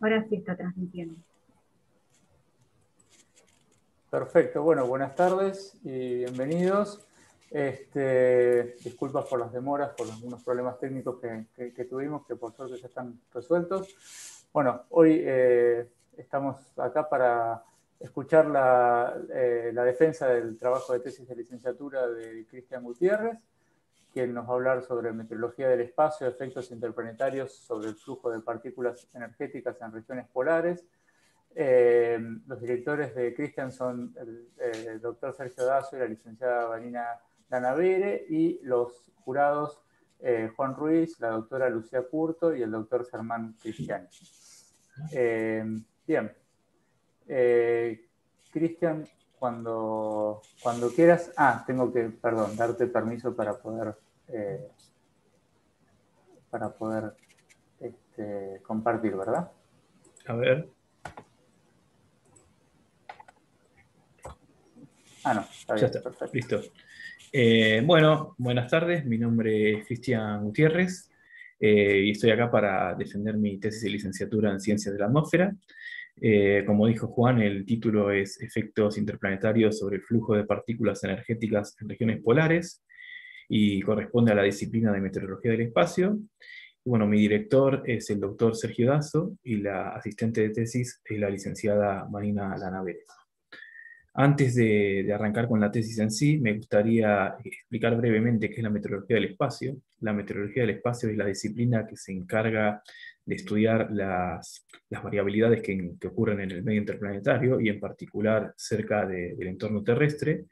Ahora sí está transmitiendo. Perfecto, bueno, buenas tardes y bienvenidos. Disculpas por las demoras, por algunos problemas técnicos que tuvimos, que por suerte ya están resueltos. Bueno, hoy estamos acá para escuchar la defensa del trabajo de tesis de licenciatura de Cristian Gutiérrez, quien nos va a hablar sobre meteorología del espacio, efectos interplanetarios sobre el flujo de partículas energéticas en regiones polares. Los directores de Cristian son el doctor Sergio Dazo y la licenciada Vanina Lanavere, y los jurados Juan Ruiz, la doctora Lucía Curto y el doctor Germán Cristiani. Bien. Cristian, cuando quieras... tengo que, perdón, darte permiso para poder compartir, ¿verdad? A ver. No, está bien, Ya está, perfecto. listo. Bueno, buenas tardes, mi nombre es Cristian Gutiérrez y estoy acá para defender mi tesis de licenciatura en Ciencias de la Atmósfera. Como dijo Juan, el título es Efectos interplanetarios sobre el flujo de partículas energéticas en regiones polares y corresponde a la disciplina de meteorología del espacio. Bueno, mi director es el doctor Sergio Dazo y la asistente de tesis es la licenciada Marina Lanavere. Antes de arrancar con la tesis en sí, me gustaría explicar brevemente qué es la meteorología del espacio. La meteorología del espacio es la disciplina que se encarga de estudiar las variabilidades que ocurren en el medio interplanetario y en particular cerca del entorno terrestre.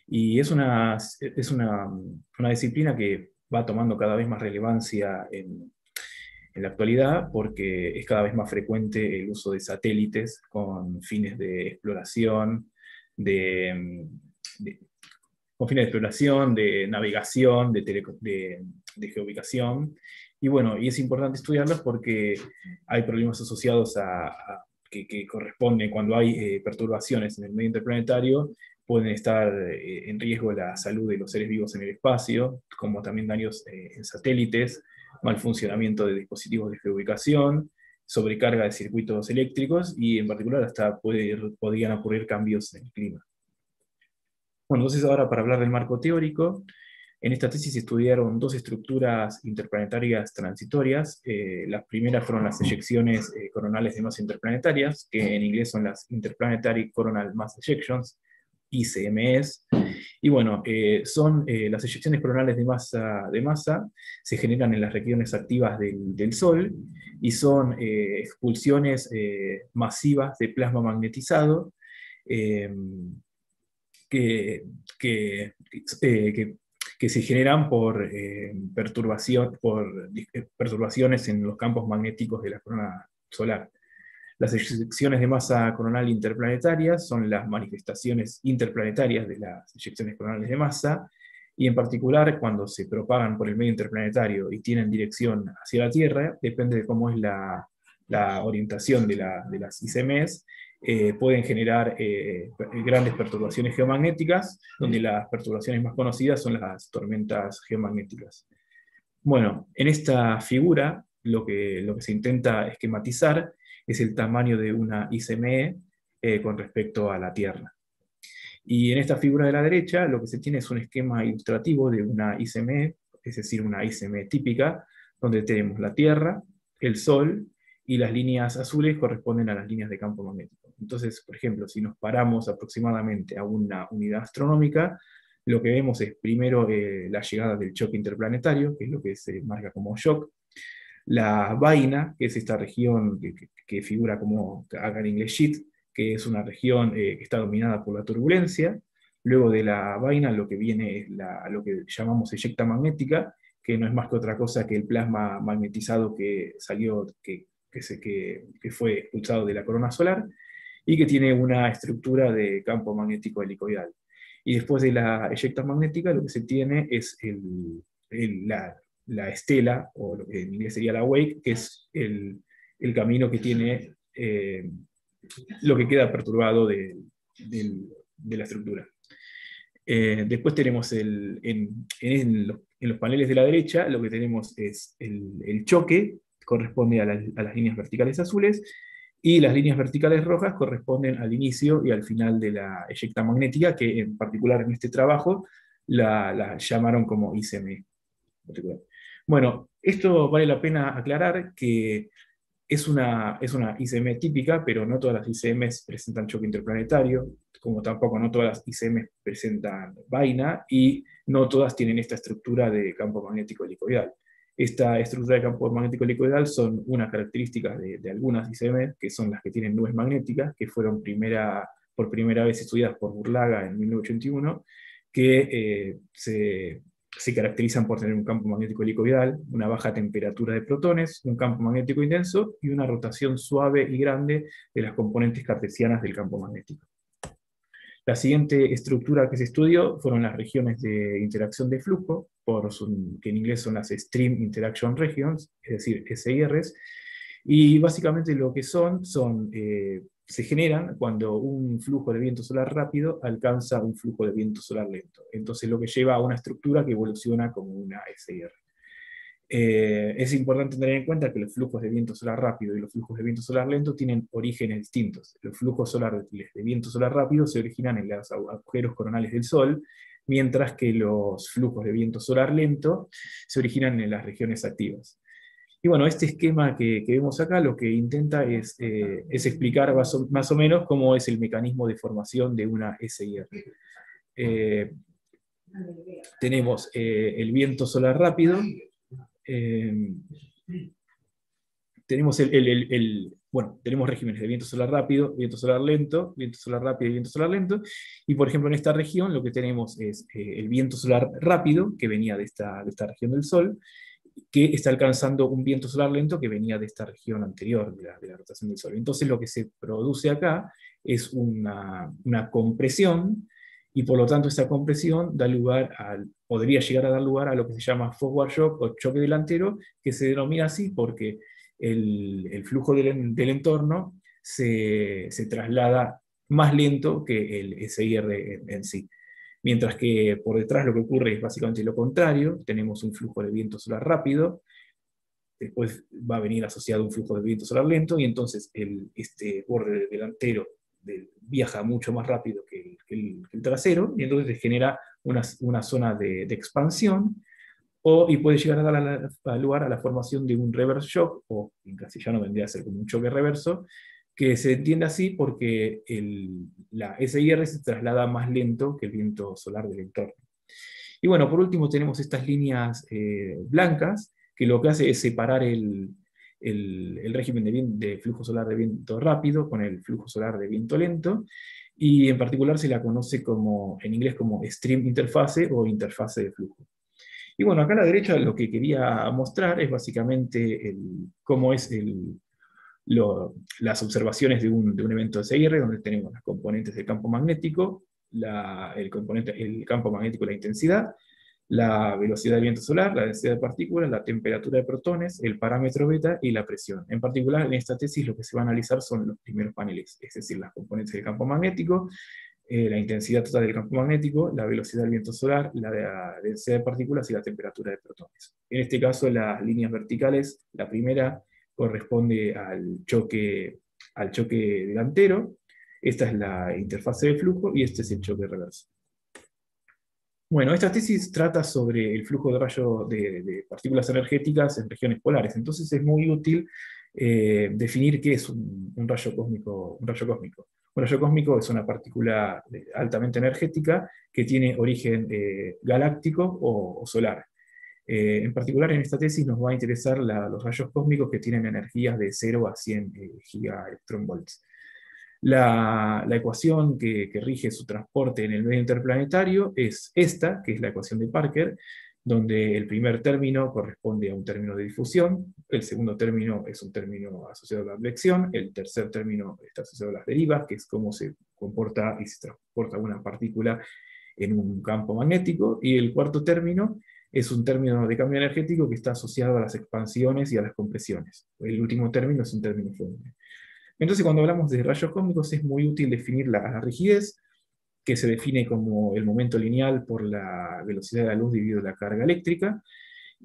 Y es una disciplina que va tomando cada vez más relevancia en la actualidad, porque es cada vez más frecuente el uso de satélites con fines de exploración, de- con fines de exploración, de navegación, de geoubicación. Y bueno, y es importante estudiarlos porque hay problemas asociados que corresponden cuando hay perturbaciones en el medio interplanetario, pueden estar en riesgo la salud de los seres vivos en el espacio, como también daños en satélites, mal funcionamiento de dispositivos de geoubicación, sobrecarga de circuitos eléctricos y en particular hasta podrían ocurrir cambios en el clima. Bueno, entonces ahora para hablar del marco teórico, en esta tesis se estudiaron dos estructuras interplanetarias transitorias. Las primeras fueron las eyecciones coronales de masa interplanetarias, que en inglés son las Interplanetary Coronal Mass Ejections, ICMEs. Y bueno, son las eyecciones coronales de masa, se generan en las regiones activas del Sol y son expulsiones masivas de plasma magnetizado eh, que, que, que, que se generan por, perturbaciones en los campos magnéticos de la corona solar. Las eyecciones de masa coronal interplanetarias son las manifestaciones interplanetarias de las eyecciones coronales de masa, y en particular cuando se propagan por el medio interplanetario y tienen dirección hacia la Tierra, depende de cómo es la orientación de las ICMs, pueden generar grandes perturbaciones geomagnéticas, donde las perturbaciones más conocidas son las tormentas geomagnéticas. Bueno, en esta figura lo que se intenta esquematizar es el tamaño de una ICME con respecto a la Tierra. Y en esta figura de la derecha lo que se tiene es un esquema ilustrativo de una ICME, es decir, una ICME típica, donde tenemos la Tierra, el Sol, y las líneas azules corresponden a las líneas de campo magnético. Entonces, por ejemplo, si nos paramos aproximadamente a una unidad astronómica, lo que vemos es primero la llegada del choque interplanetario, que es lo que se marca como shock, la vaina, que es esta región que figura como acá en inglés sheet, que es una región que está dominada por la turbulencia. Luego de la vaina lo que viene es lo que llamamos eyecta magnética, que no es más que otra cosa que el plasma magnetizado que salió, que fue expulsado de la corona solar, y que tiene una estructura de campo magnético helicoidal. Y después de la eyecta magnética lo que se tiene es la estela, o lo que en inglés sería la wake, que es el camino que tiene lo que queda perturbado de la estructura. Después tenemos en los paneles de la derecha, lo que tenemos es el choque, corresponde a las líneas verticales azules, y las líneas verticales rojas corresponden al inicio y al final de la eyecta magnética, que en particular en este trabajo la llamaron como ICM. Bueno, esto vale la pena aclarar que es una ICM típica, pero no todas las ICMs presentan choque interplanetario, como tampoco no todas las ICMs presentan vaina, y no todas tienen esta estructura de campo magnético helicoidal. Esta estructura de campo magnético helicoidal son unas características de algunas ICM, que son las que tienen nubes magnéticas, que fueron por primera vez estudiadas por Burlaga en 1981, que se caracterizan por tener un campo magnético helicoidal, una baja temperatura de protones, un campo magnético intenso y una rotación suave y grande de las componentes cartesianas del campo magnético. La siguiente estructura que se estudió fueron las regiones de interacción de flujo, que en inglés son las Stream Interaction Regions, es decir, SIRs, y básicamente lo que se generan cuando un flujo de viento solar rápido alcanza un flujo de viento solar lento. Entonces lo que lleva a una estructura que evoluciona como una SIR. Es importante tener en cuenta que los flujos de viento solar rápido y los flujos de viento solar lento tienen orígenes distintos. Los flujos solares de viento solar rápido se originan en los agujeros coronales del Sol, mientras que los flujos de viento solar lento se originan en las regiones activas. Y bueno, este esquema que vemos acá lo que intenta es explicar más o menos cómo es el mecanismo de formación de una SIR. Tenemos el viento solar rápido, tenemos regímenes de viento solar rápido, viento solar lento, viento solar rápido y viento solar lento, y por ejemplo en esta región lo que tenemos es el viento solar rápido, que venía de esta región del Sol, que está alcanzando un viento solar lento que venía de esta región anterior de la rotación del Sol. Entonces lo que se produce acá es una compresión, y por lo tanto esa compresión podría llegar a dar lugar a lo que se llama forward shock o choque delantero, que se denomina así porque el flujo del entorno se traslada más lento que el SIR en sí. Mientras que por detrás lo que ocurre es básicamente lo contrario, tenemos un flujo de viento solar rápido, después va a venir asociado un flujo de viento solar lento, y entonces este borde delantero viaja mucho más rápido que el trasero, y entonces se genera una zona de expansión, y puede llegar a dar lugar a la formación de un reverse shock, o en castellano vendría a ser como un choque reverso, que se entiende así porque la SIR se traslada más lento que el viento solar del entorno. Y bueno, por último tenemos estas líneas blancas, que lo que hace es separar el régimen de flujo solar de viento rápido con el flujo solar de viento lento, y en particular se la conoce en inglés como stream interface o interfase de flujo. Y bueno, acá a la derecha lo que quería mostrar es básicamente cómo es las observaciones de un evento de SIR, donde tenemos las componentes del campo magnético, el campo magnético, la intensidad, la velocidad del viento solar, la densidad de partículas, la temperatura de protones, el parámetro beta y la presión. En particular, en esta tesis lo que se va a analizar son los primeros paneles, es decir, las componentes del campo magnético, la intensidad total del campo magnético, la velocidad del viento solar, la densidad de partículas y la temperatura de protones. En este caso, las líneas verticales, la primera corresponde al choque delantero, esta es la interfase de flujo y este es el choque reverso. Bueno, esta tesis trata sobre el flujo de rayos de partículas energéticas en regiones polares, entonces es muy útil definir qué es un rayo cósmico. Un rayo cósmico es una partícula altamente energética que tiene origen galáctico o solar. En particular en esta tesis nos va a interesar los rayos cósmicos que tienen energías de 0 a 100 gigaelectronvolts. La ecuación que rige su transporte en el medio interplanetario es esta, que es la ecuación de Parker, donde el primer término corresponde a un término de difusión, el segundo término es un término asociado a la ableción, el tercer término está asociado a las derivas, que es cómo se comporta y se transporta una partícula en un campo magnético, y el cuarto término es un término de cambio energético que está asociado a las expansiones y a las compresiones. El último término es un término fuente. Entonces, cuando hablamos de rayos cósmicos es muy útil definir la rigidez, que se define como el momento lineal por la velocidad de la luz dividido la carga eléctrica,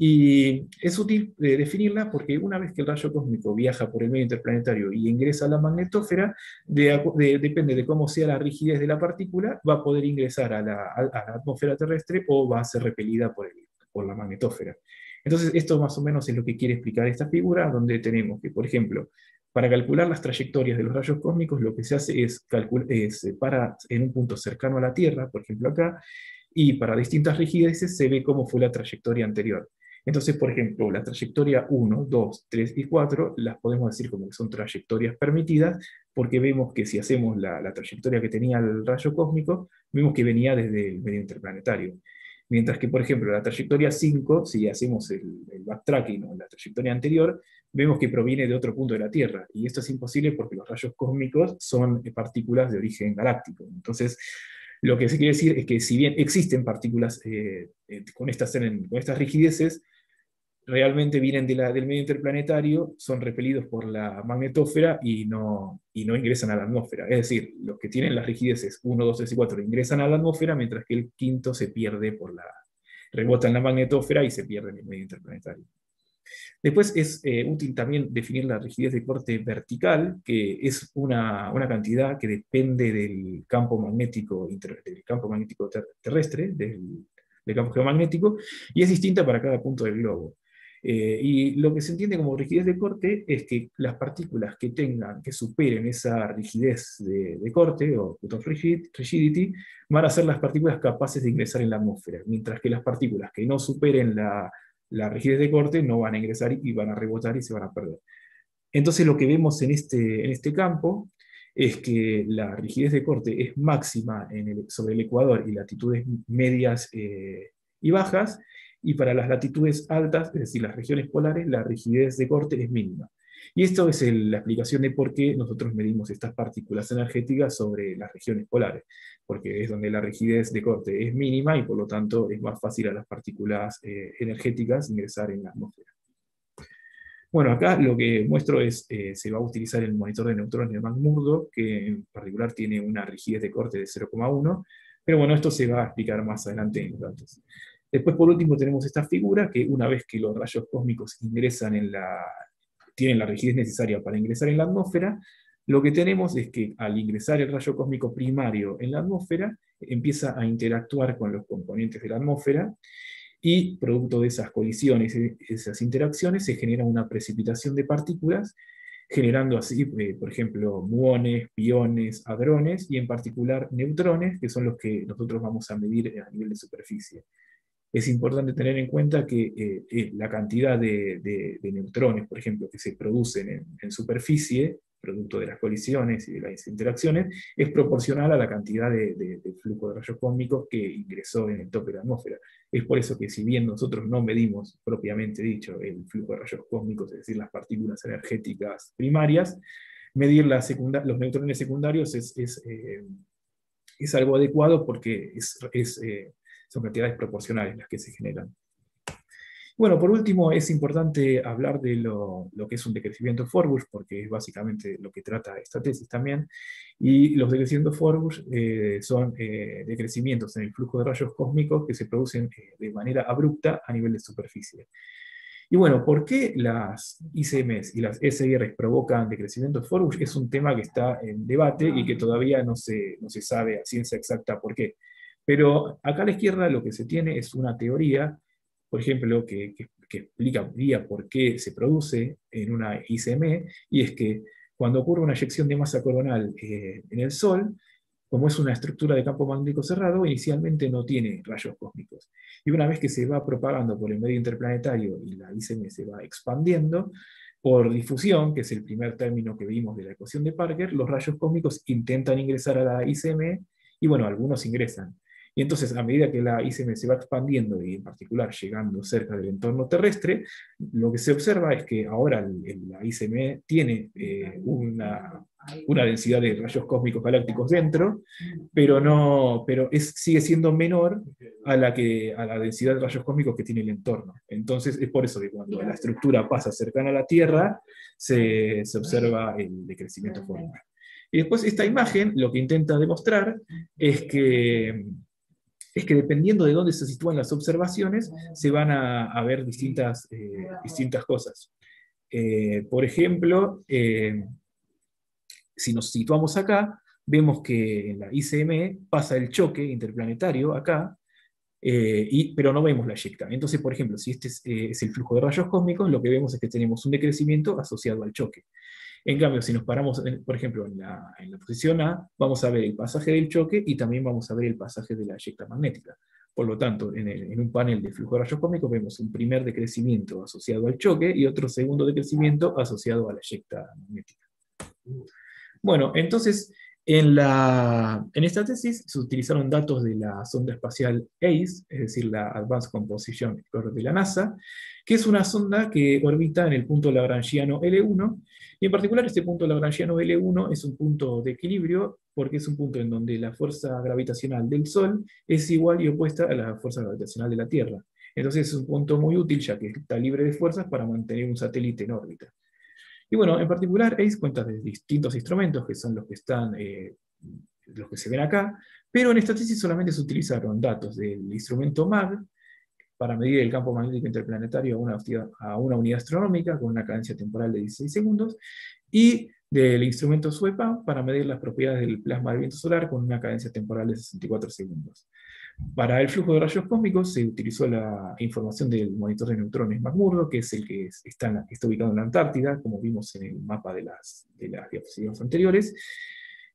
Y es útil definirla porque una vez que el rayo cósmico viaja por el medio interplanetario y ingresa a la magnetósfera, depende de cómo sea la rigidez de la partícula, va a poder ingresar a la atmósfera terrestre o va a ser repelida por la magnetósfera. Entonces, esto más o menos es lo que quiere explicar esta figura, donde tenemos que, por ejemplo, para calcular las trayectorias de los rayos cósmicos, lo que se hace es se para en un punto cercano a la Tierra, por ejemplo acá, y para distintas rigideces se ve cómo fue la trayectoria anterior. Entonces, por ejemplo, la trayectoria 1, 2, 3 y 4 las podemos decir como que son trayectorias permitidas, porque vemos que si hacemos la trayectoria que tenía el rayo cósmico, vemos que venía desde el medio interplanetario. Mientras que, por ejemplo, la trayectoria 5, si hacemos el backtracking o la trayectoria anterior, vemos que proviene de otro punto de la Tierra. Y esto es imposible porque los rayos cósmicos son partículas de origen galáctico. Entonces, lo que se quiere decir es que si bien existen partículas con estas rigideces, realmente vienen del medio interplanetario, son repelidos por la magnetósfera y no ingresan a la atmósfera. Es decir, los que tienen las rigideces 1, 2, 3 y 4 ingresan a la atmósfera, mientras que el quinto se pierde rebota en la magnetósfera y se pierde en el medio interplanetario. Después es útil también definir la rigidez de corte vertical, que es una cantidad que depende del campo magnético, terrestre, del campo geomagnético, y es distinta para cada punto del globo. Y lo que se entiende como rigidez de corte es que las partículas que superen esa rigidez de corte, o cutoff rigidity, van a ser las partículas capaces de ingresar en la atmósfera, mientras que las partículas que no superen la rigidez de corte no van a ingresar y van a rebotar y se van a perder. Entonces lo que vemos en este campo es que la rigidez de corte es máxima sobre el ecuador y latitudes medias y bajas, y para las latitudes altas, es decir, las regiones polares, la rigidez de corte es mínima. Y esto es la explicación de por qué nosotros medimos estas partículas energéticas sobre las regiones polares, porque es donde la rigidez de corte es mínima y por lo tanto es más fácil a las partículas energéticas ingresar en la atmósfera. Bueno, acá lo que muestro es, se va a utilizar el monitor de neutrones de McMurdo, que en particular tiene una rigidez de corte de 0,1, pero bueno, esto se va a explicar más adelante en los datos. Después, por último, tenemos esta figura, que una vez que los rayos cósmicos tienen la rigidez necesaria para ingresar en la atmósfera, lo que tenemos es que al ingresar el rayo cósmico primario en la atmósfera, empieza a interactuar con los componentes de la atmósfera, y producto de esas colisiones, esas interacciones, se genera una precipitación de partículas, generando así, por ejemplo, muones, piones, hadrones, y en particular neutrones, que son los que nosotros vamos a medir a nivel de superficie. Es importante tener en cuenta que la cantidad de neutrones, por ejemplo, que se producen en superficie, producto de las colisiones y de las interacciones, es proporcional a la cantidad de flujo de rayos cósmicos que ingresó en el tope de la atmósfera. Es por eso que si bien nosotros no medimos propiamente dicho el flujo de rayos cósmicos, es decir, las partículas energéticas primarias, medir los neutrones secundarios es algo adecuado porque son cantidades proporcionales las que se generan. Bueno, por último, es importante hablar de lo que es un decrecimiento Forbush, porque es básicamente lo que trata esta tesis también. Y los decrecimientos Forbush son decrecimientos en el flujo de rayos cósmicos que se producen de manera abrupta a nivel de superficie. Y bueno, ¿por qué las ICMs y las SIRs provocan decrecimientos Forbush? Es un tema que está en debate y que todavía no se sabe a ciencia exacta por qué. Pero acá a la izquierda lo que se tiene es una teoría, por ejemplo, que explicaría por qué se produce en una ICM, y es que cuando ocurre una eyección de masa coronal en el Sol, como es una estructura de campo magnético cerrado, inicialmente no tiene rayos cósmicos. Y una vez que se va propagando por el medio interplanetario y la ICM se va expandiendo, por difusión, que es el primer término que vimos de la ecuación de Parker, los rayos cósmicos intentan ingresar a la ICM, y bueno, algunos ingresan. Y entonces, a medida que la ICM se va expandiendo, y en particular llegando cerca del entorno terrestre, lo que se observa es que ahora la ICM tiene una densidad de rayos cósmicos galácticos dentro, pero sigue siendo menor a la densidad de rayos cósmicos que tiene el entorno. Entonces, es por eso que cuando la estructura pasa cercana a la Tierra, se observa el decrecimiento Forbush. Y después esta imagen lo que intenta demostrar es que es que dependiendo de dónde se sitúan las observaciones, se van a ver distintas cosas. Por ejemplo, si nos situamos acá, vemos que en la ICM pasa el choque interplanetario acá, pero no vemos la eyecta. Entonces, por ejemplo, si este es el flujo de rayos cósmicos, lo que vemos es que tenemos un decrecimiento asociado al choque. En cambio, si nos paramos, por ejemplo, en la posición A, vamos a ver el pasaje del choque y también vamos a ver el pasaje de la eyecta magnética. Por lo tanto, en un panel de flujo de rayos cósmicos vemos un primer decrecimiento asociado al choque y otro segundo decrecimiento asociado a la eyecta magnética. Bueno, entonces, en esta tesis se utilizaron datos de la sonda espacial ACE, es decir, la Advanced Composition Explorer de la NASA, que es una sonda que orbita en el punto lagrangiano L1, y en particular este punto lagrangiano L1 es un punto de equilibrio, porque es un punto en donde la fuerza gravitacional del Sol es igual y opuesta a la fuerza gravitacional de la Tierra. Entonces es un punto muy útil, ya que está libre de fuerzas para mantener un satélite en órbita. Y bueno, en particular ACE cuenta de distintos instrumentos, que son los que los que se ven acá, pero en esta tesis solamente se utilizaron datos del instrumento MAG para medir el campo magnético interplanetario a una unidad astronómica con una cadencia temporal de 16 segundos, y del instrumento SWEPA para medir las propiedades del plasma del viento solar con una cadencia temporal de 64 segundos. Para el flujo de rayos cósmicos se utilizó la información del monitor de neutrones McMurdo, que es el que está ubicado en la Antártida, como vimos en el mapa de las diapositivas anteriores,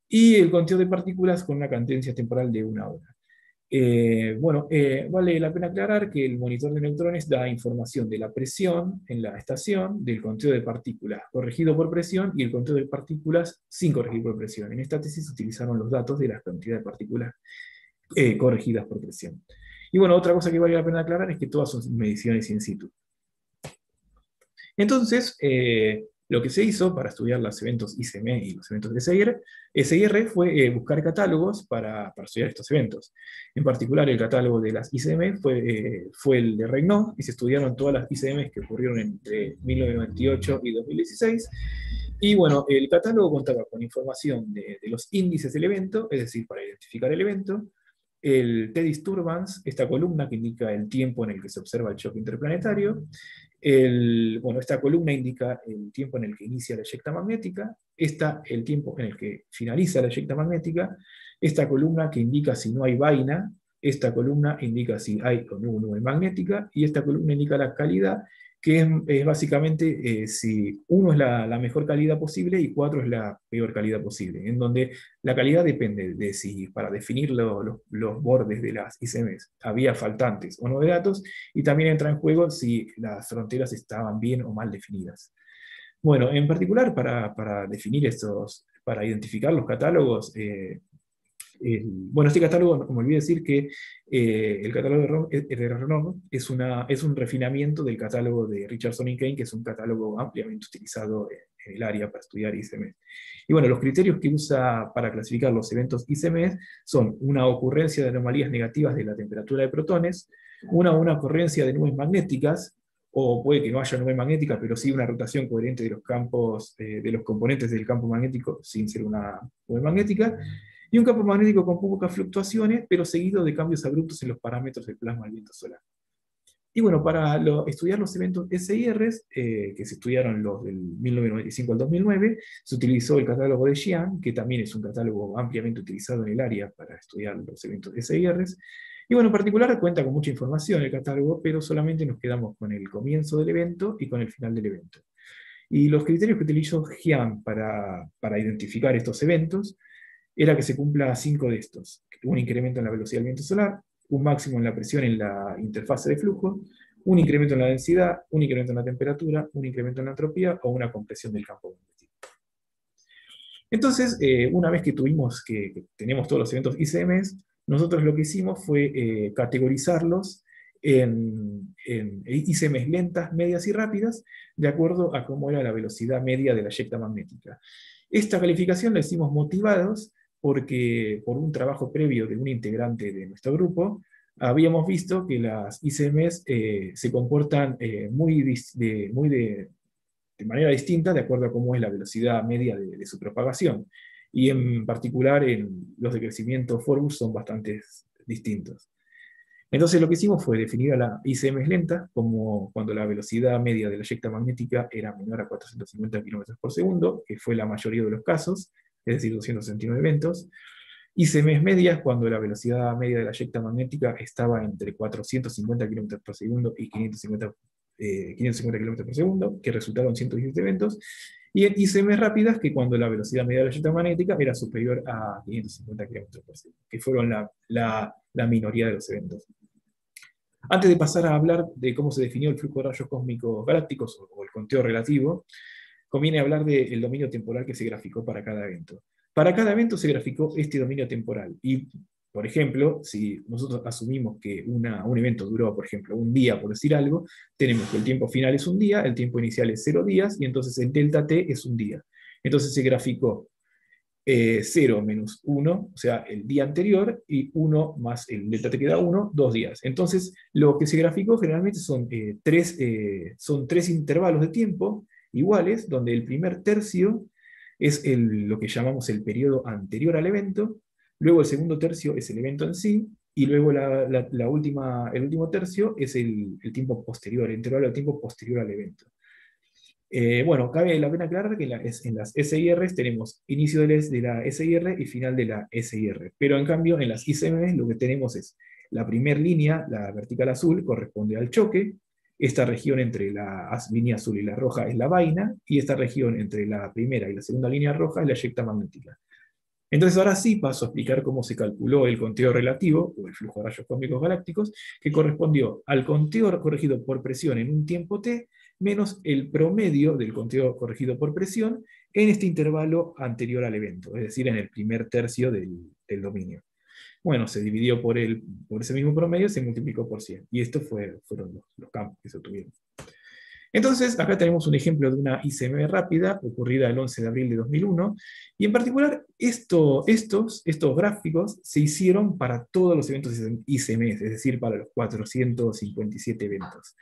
y el conteo de partículas con una cadencia temporal de 1 hora. Vale la pena aclarar que el monitor de neutrones da información de la presión en la estación, del conteo de partículas corregido por presión y el conteo de partículas sin corregir por presión. En esta tesis se utilizaron los datos de la cantidad de partículas corregidas por presión. Y bueno, otra cosa que vale la pena aclarar es que todas son mediciones in situ. Entonces, lo que se hizo para estudiar los eventos ICM y los eventos de SIR fue buscar catálogos para estudiar estos eventos. En particular, el catálogo de las ICM fue el de Regnault, y se estudiaron todas las ICM que ocurrieron entre 1998 y 2016. Y bueno, el catálogo contaba con información de los índices del evento, es decir, para identificar el evento, el T-disturbance, esta columna que indica el tiempo en el que se observa el choque interplanetario. Esta columna indica el tiempo en el que inicia la eyecta magnética, el tiempo en el que finaliza la eyecta magnética, esta columna que indica si no hay vaina, esta columna indica si hay o no nube magnética, y esta columna indica la calidad, que es básicamente si 1 es la mejor calidad posible y 4 es la peor calidad posible, en donde la calidad depende de si para definir los bordes de las ICMs había faltantes o no de datos, y también entra en juego si las fronteras estaban bien o mal definidas. Bueno, en particular para definir para identificar los catálogos, este catálogo, como olvidé decir que el catálogo de Renault es un refinamiento del catálogo de Richardson y Kane, que es un catálogo ampliamente utilizado en el área para estudiar ICM. Y bueno, los criterios que usa para clasificar los eventos ICM son una ocurrencia de anomalías negativas de la temperatura de protones, una ocurrencia de nubes magnéticas, o puede que no haya nube magnética, pero sí una rotación coherente de los campos, de los componentes del campo magnético sin ser una nube magnética, y un campo magnético con pocas fluctuaciones, pero seguido de cambios abruptos en los parámetros del plasma del viento solar. Y bueno, para estudiar los eventos SIRs, que se estudiaron los del 1995 al 2009, se utilizó el catálogo de Xi'an, que también es un catálogo ampliamente utilizado en el área para estudiar los eventos SIRs. Y bueno, en particular cuenta con mucha información el catálogo, pero solamente nos quedamos con el comienzo del evento y con el final del evento. Y los criterios que utilizó Xi'an para identificar estos eventos era que se cumpla 5 de estos: un incremento en la velocidad del viento solar, un máximo en la presión en la interfase de flujo, un incremento en la densidad, un incremento en la temperatura, un incremento en la entropía o una compresión del campo magnético. Entonces, una vez que tenemos todos los eventos ICMs, nosotros lo que hicimos fue categorizarlos en ICMs lentas, medias y rápidas, de acuerdo a cómo era la velocidad media de la eyecta magnética. Esta calificación la hicimos motivados porque por un trabajo previo de un integrante de nuestro grupo, habíamos visto que las ICMs se comportan de manera distinta de acuerdo a cómo es la velocidad media de su propagación. Y en particular, los decrecimientos Forbus son bastante distintos. Entonces lo que hicimos fue definir a la ICM lenta como cuando la velocidad media de la eyecta magnética era menor a 450 km por segundo, que fue la mayoría de los casos, es decir, 269 eventos. ICM medias cuando la velocidad media de la eyecta magnética estaba entre 450 km por segundo y 550 km por segundo, que resultaron 117 eventos. Y en ICM rápidas, que cuando la velocidad media de la eyecta magnética era superior a 550 km por segundo, que fueron la minoría de los eventos. Antes de pasar a hablar de cómo se definió el flujo de rayos cósmicos galácticos, o el conteo relativo, conviene hablar del dominio temporal que se graficó para cada evento. Para cada evento se graficó este dominio temporal. Y, por ejemplo, si nosotros asumimos que un evento duró, por ejemplo, un día, por decir algo, tenemos que el tiempo final es un día, el tiempo inicial es 0 días, y entonces el delta t es un día. Entonces se graficó 0 menos 1, o sea, el día anterior, y 1 más el delta te queda 1, 2 días. Entonces, lo que se graficó generalmente son tres intervalos de tiempo iguales, donde el primer tercio es lo que llamamos el periodo anterior al evento, luego el segundo tercio es el evento en sí, y luego el último tercio es el tiempo posterior, el intervalo de tiempo posterior al evento. Bueno, cabe la pena aclarar que en las SIRs tenemos inicio de la SIR y final de la SIR, pero en cambio en las ICM lo que tenemos es la primera línea, la vertical azul, corresponde al choque, esta región entre la línea azul y la roja es la vaina, y esta región entre la primera y la segunda línea roja es la eyecta magnética. Entonces ahora sí paso a explicar cómo se calculó el conteo relativo, o el flujo de rayos cósmicos galácticos, que correspondió al conteo corregido por presión en un tiempo t, menos el promedio del conteo corregido por presión en este intervalo anterior al evento, es decir, en el primer tercio del dominio. Bueno, se dividió por ese mismo promedio, se multiplicó por 100, y estos fueron los campos que se obtuvieron. Entonces, acá tenemos un ejemplo de una ICM rápida, ocurrida el 11 de abril de 2001, y en particular estos gráficos se hicieron para todos los eventos ICM, es decir, para los 457 eventos.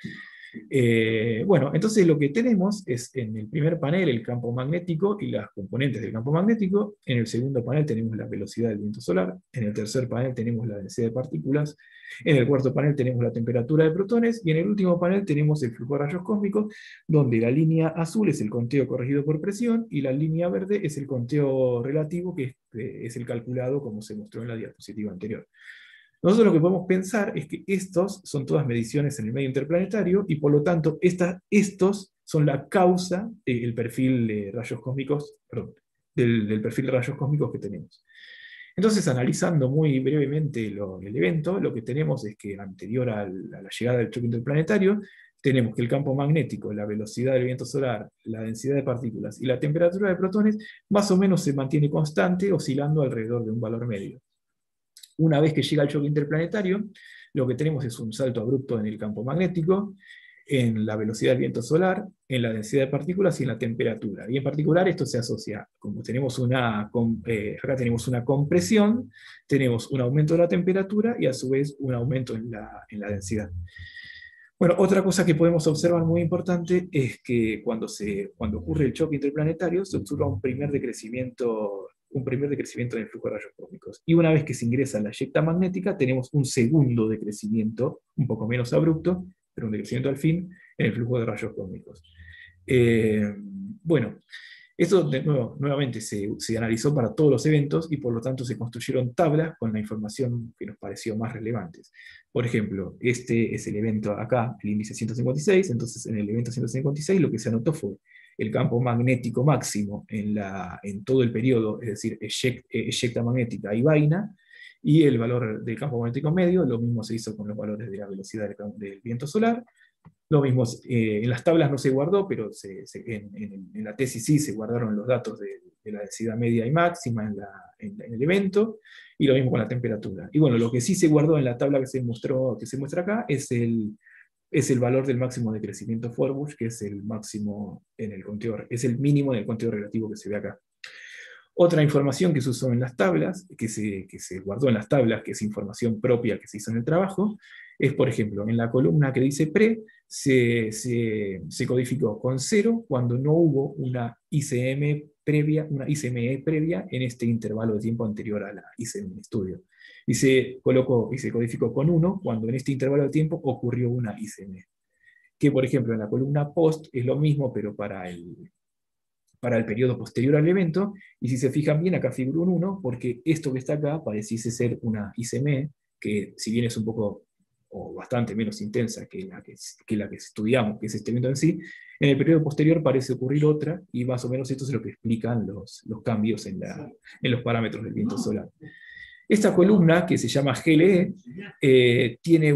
Bueno, entonces lo que tenemos es en el primer panel el campo magnético y las componentes del campo magnético, en el segundo panel tenemos la velocidad del viento solar, en el tercer panel tenemos la densidad de partículas, en el cuarto panel tenemos la temperatura de protones, y en el último panel tenemos el flujo de rayos cósmicos, donde la línea azul es el conteo corregido por presión, y la línea verde es el conteo relativo, que es el calculado como se mostró en la diapositiva anterior. Nosotros lo que podemos pensar es que estos son todas mediciones en el medio interplanetario, y por lo tanto estos son la causa del perfil de rayos cósmicos, perdón, del perfil de rayos cósmicos que tenemos. Entonces, analizando muy brevemente el evento, lo que tenemos es que anterior a la llegada del choque interplanetario, tenemos que el campo magnético, la velocidad del viento solar, la densidad de partículas y la temperatura de protones más o menos se mantiene constante, oscilando alrededor de un valor medio. Una vez que llega el choque interplanetario, lo que tenemos es un salto abrupto en el campo magnético, en la velocidad del viento solar, en la densidad de partículas y en la temperatura. Y en particular esto se asocia, como tenemos acá tenemos una compresión, tenemos un aumento de la temperatura y a su vez un aumento en la densidad. Bueno, otra cosa que podemos observar muy importante es que cuando ocurre el choque interplanetario se observa un primer decrecimiento en el flujo de rayos cósmicos. Y una vez que se ingresa la eyecta magnética, tenemos un segundo decrecimiento, un poco menos abrupto, pero un decrecimiento al fin, en el flujo de rayos cósmicos. Bueno, esto nuevamente se analizó para todos los eventos, y por lo tanto se construyeron tablas con la información que nos pareció más relevantes. Por ejemplo, este es el evento acá, el índice 156, entonces en el evento 156 lo que se anotó fue el campo magnético máximo en todo el periodo, es decir, eyecta magnética y vaina, y el valor del campo magnético medio. Lo mismo se hizo con los valores de la velocidad del viento solar. Lo mismo, en las tablas no se guardó, pero en la tesis sí se guardaron los datos de la densidad media y máxima en el evento, y lo mismo con la temperatura. Y bueno, lo que sí se guardó en la tabla que se muestra acá es el valor del máximo de crecimiento Forbush, que es el máximo en el conteo, es el mínimo en el conteo relativo que se ve acá. Otra información que se usó en las tablas, que se guardó en las tablas, que es información propia que se hizo en el trabajo, es, por ejemplo, en la columna que dice pre, se codificó con 0 cuando no hubo una ICM previa, una ICME previa en este intervalo de tiempo anterior a la ICM estudio. Y se colocó y se codificó con 1 cuando en este intervalo de tiempo ocurrió una ICME. Que por ejemplo en la columna post es lo mismo, pero para el periodo posterior al evento, y si se fijan bien, acá figura un 1, porque esto que está acá pareciese ser una ICME, que si bien es un poco o bastante menos intensa que la que estudiamos, que es este evento en sí, en el periodo posterior parece ocurrir otra, y más o menos esto es lo que explican los cambios en los parámetros del viento solar. Esta columna, que se llama GLE, tiene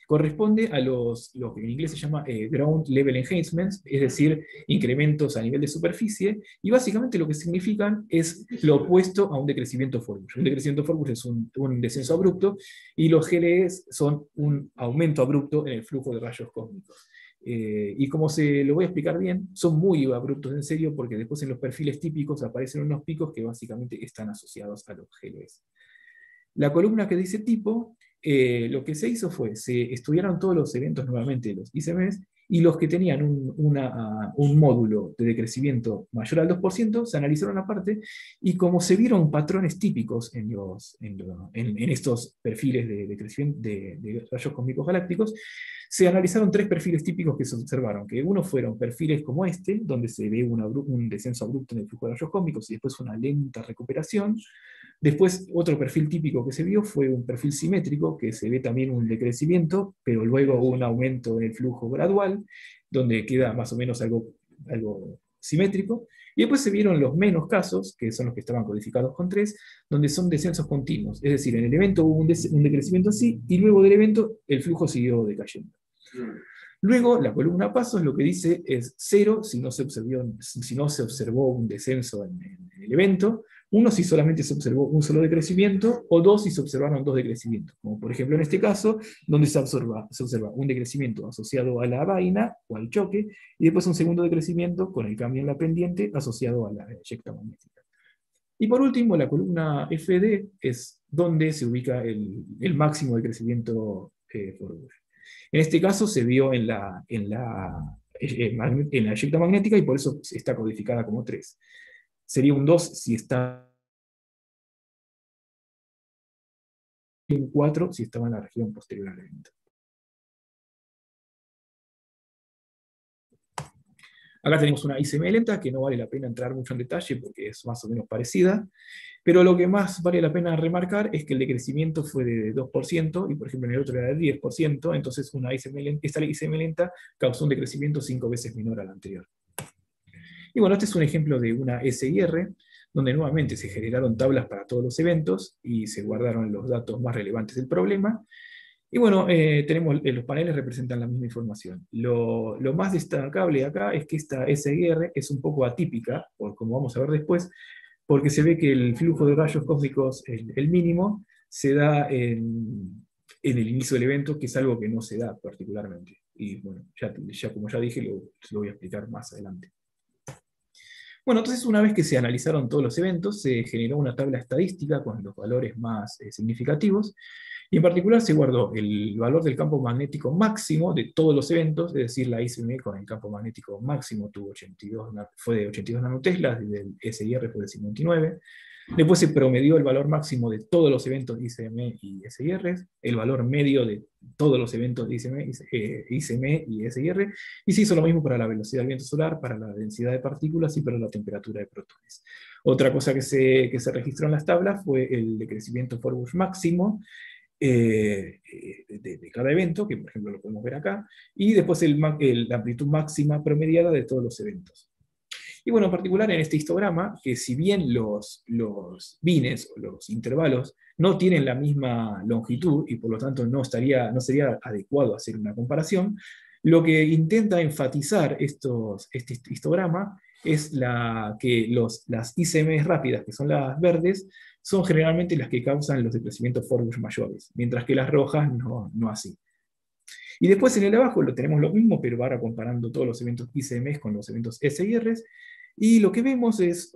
corresponde a lo que en inglés se llama Ground Level Enhancements, es decir, incrementos a nivel de superficie, y básicamente lo que significan es lo opuesto a un decrecimiento Forbush. Un decrecimiento Forbush es un descenso abrupto, y los GLEs son un aumento abrupto en el flujo de rayos cósmicos. Y como se lo voy a explicar bien, son muy abruptos en serio, porque después en los perfiles típicos aparecen unos picos que básicamente están asociados a los GLEs. La columna que dice tipo, lo que se hizo fue, se estudiaron todos los eventos nuevamente de los ICMs, y los que tenían un módulo de decrecimiento mayor al 2% se analizaron aparte, y como se vieron patrones típicos en estos perfiles de decrecimiento de rayos cósmicos galácticos, se analizaron 3 perfiles típicos que se observaron, que uno fueron perfiles como este, donde se ve un descenso abrupto en el flujo de rayos cósmicos y después una lenta recuperación. Después, otro perfil típico que se vio fue un perfil simétrico, que se ve también un decrecimiento, pero luego un aumento en el flujo gradual, donde queda más o menos algo simétrico. Y después se vieron los menos casos, que son los que estaban codificados con 3, donde son descensos continuos. Es decir, en el evento hubo un decrecimiento así, y luego del evento el flujo siguió decayendo. Luego, la columna pasos lo que dice es 0 si no se observó un descenso en el evento, 1 si solamente se observó un solo decrecimiento, o 2 si se observaron 2 decrecimientos, como por ejemplo en este caso, donde se observa un decrecimiento asociado a la vaina o al choque, y después un segundo decrecimiento con el cambio en la pendiente asociado a la eyecta magnética. Y por último, la columna FD es donde se ubica el máximo de crecimiento Forbush. En este caso se vio en la eyecta magnética, y por eso está codificada como 3. Sería un 2 si está, y un 4 si estaba en la región posterior al evento. Acá tenemos una ICM lenta, que no vale la pena entrar mucho en detalle porque es más o menos parecida, pero lo que más vale la pena remarcar es que el decrecimiento fue de 2%, y por ejemplo en el otro era de 10%, entonces esta ICM lenta causó un decrecimiento 5 veces menor al anterior. Y bueno, este es un ejemplo de una SIR, donde nuevamente se generaron tablas para todos los eventos, y se guardaron los datos más relevantes del problema. Y bueno, los paneles representan la misma información. Lo más destacable acá es que esta SIR es un poco atípica, como vamos a ver después, porque se ve que el flujo de rayos cósmicos, el mínimo, se da en el inicio del evento, que es algo que no se da particularmente. Y bueno, como ya dije, lo voy a explicar más adelante. Bueno, entonces una vez que se analizaron todos los eventos, se generó una tabla estadística con los valores más significativos, y en particular se guardó el valor del campo magnético máximo de todos los eventos, es decir, la ICM con el campo magnético máximo fue de 82 nanoteslas, y del SIR fue de 59. Después se promedió el valor máximo de todos los eventos ICM y SIR, el valor medio de todos los eventos de ICM y SIR, y se hizo lo mismo para la velocidad del viento solar, para la densidad de partículas y para la temperatura de protones. Otra cosa que se registró en las tablas fue el decrecimiento Forbush máximo de cada evento, que por ejemplo lo podemos ver acá, y después la amplitud máxima promediada de todos los eventos. Y bueno, en particular en este histograma, que si bien los bines o los intervalos no tienen la misma longitud, y por lo tanto no sería adecuado hacer una comparación, lo que intenta enfatizar este histograma es que las ICMs rápidas, que son las verdes, son generalmente las que causan los decrecimientos Forbush mayores, mientras que las rojas no así. Y después en el de abajo tenemos lo mismo, pero ahora comparando todos los eventos ICMs con los eventos SIRs, y lo que vemos es,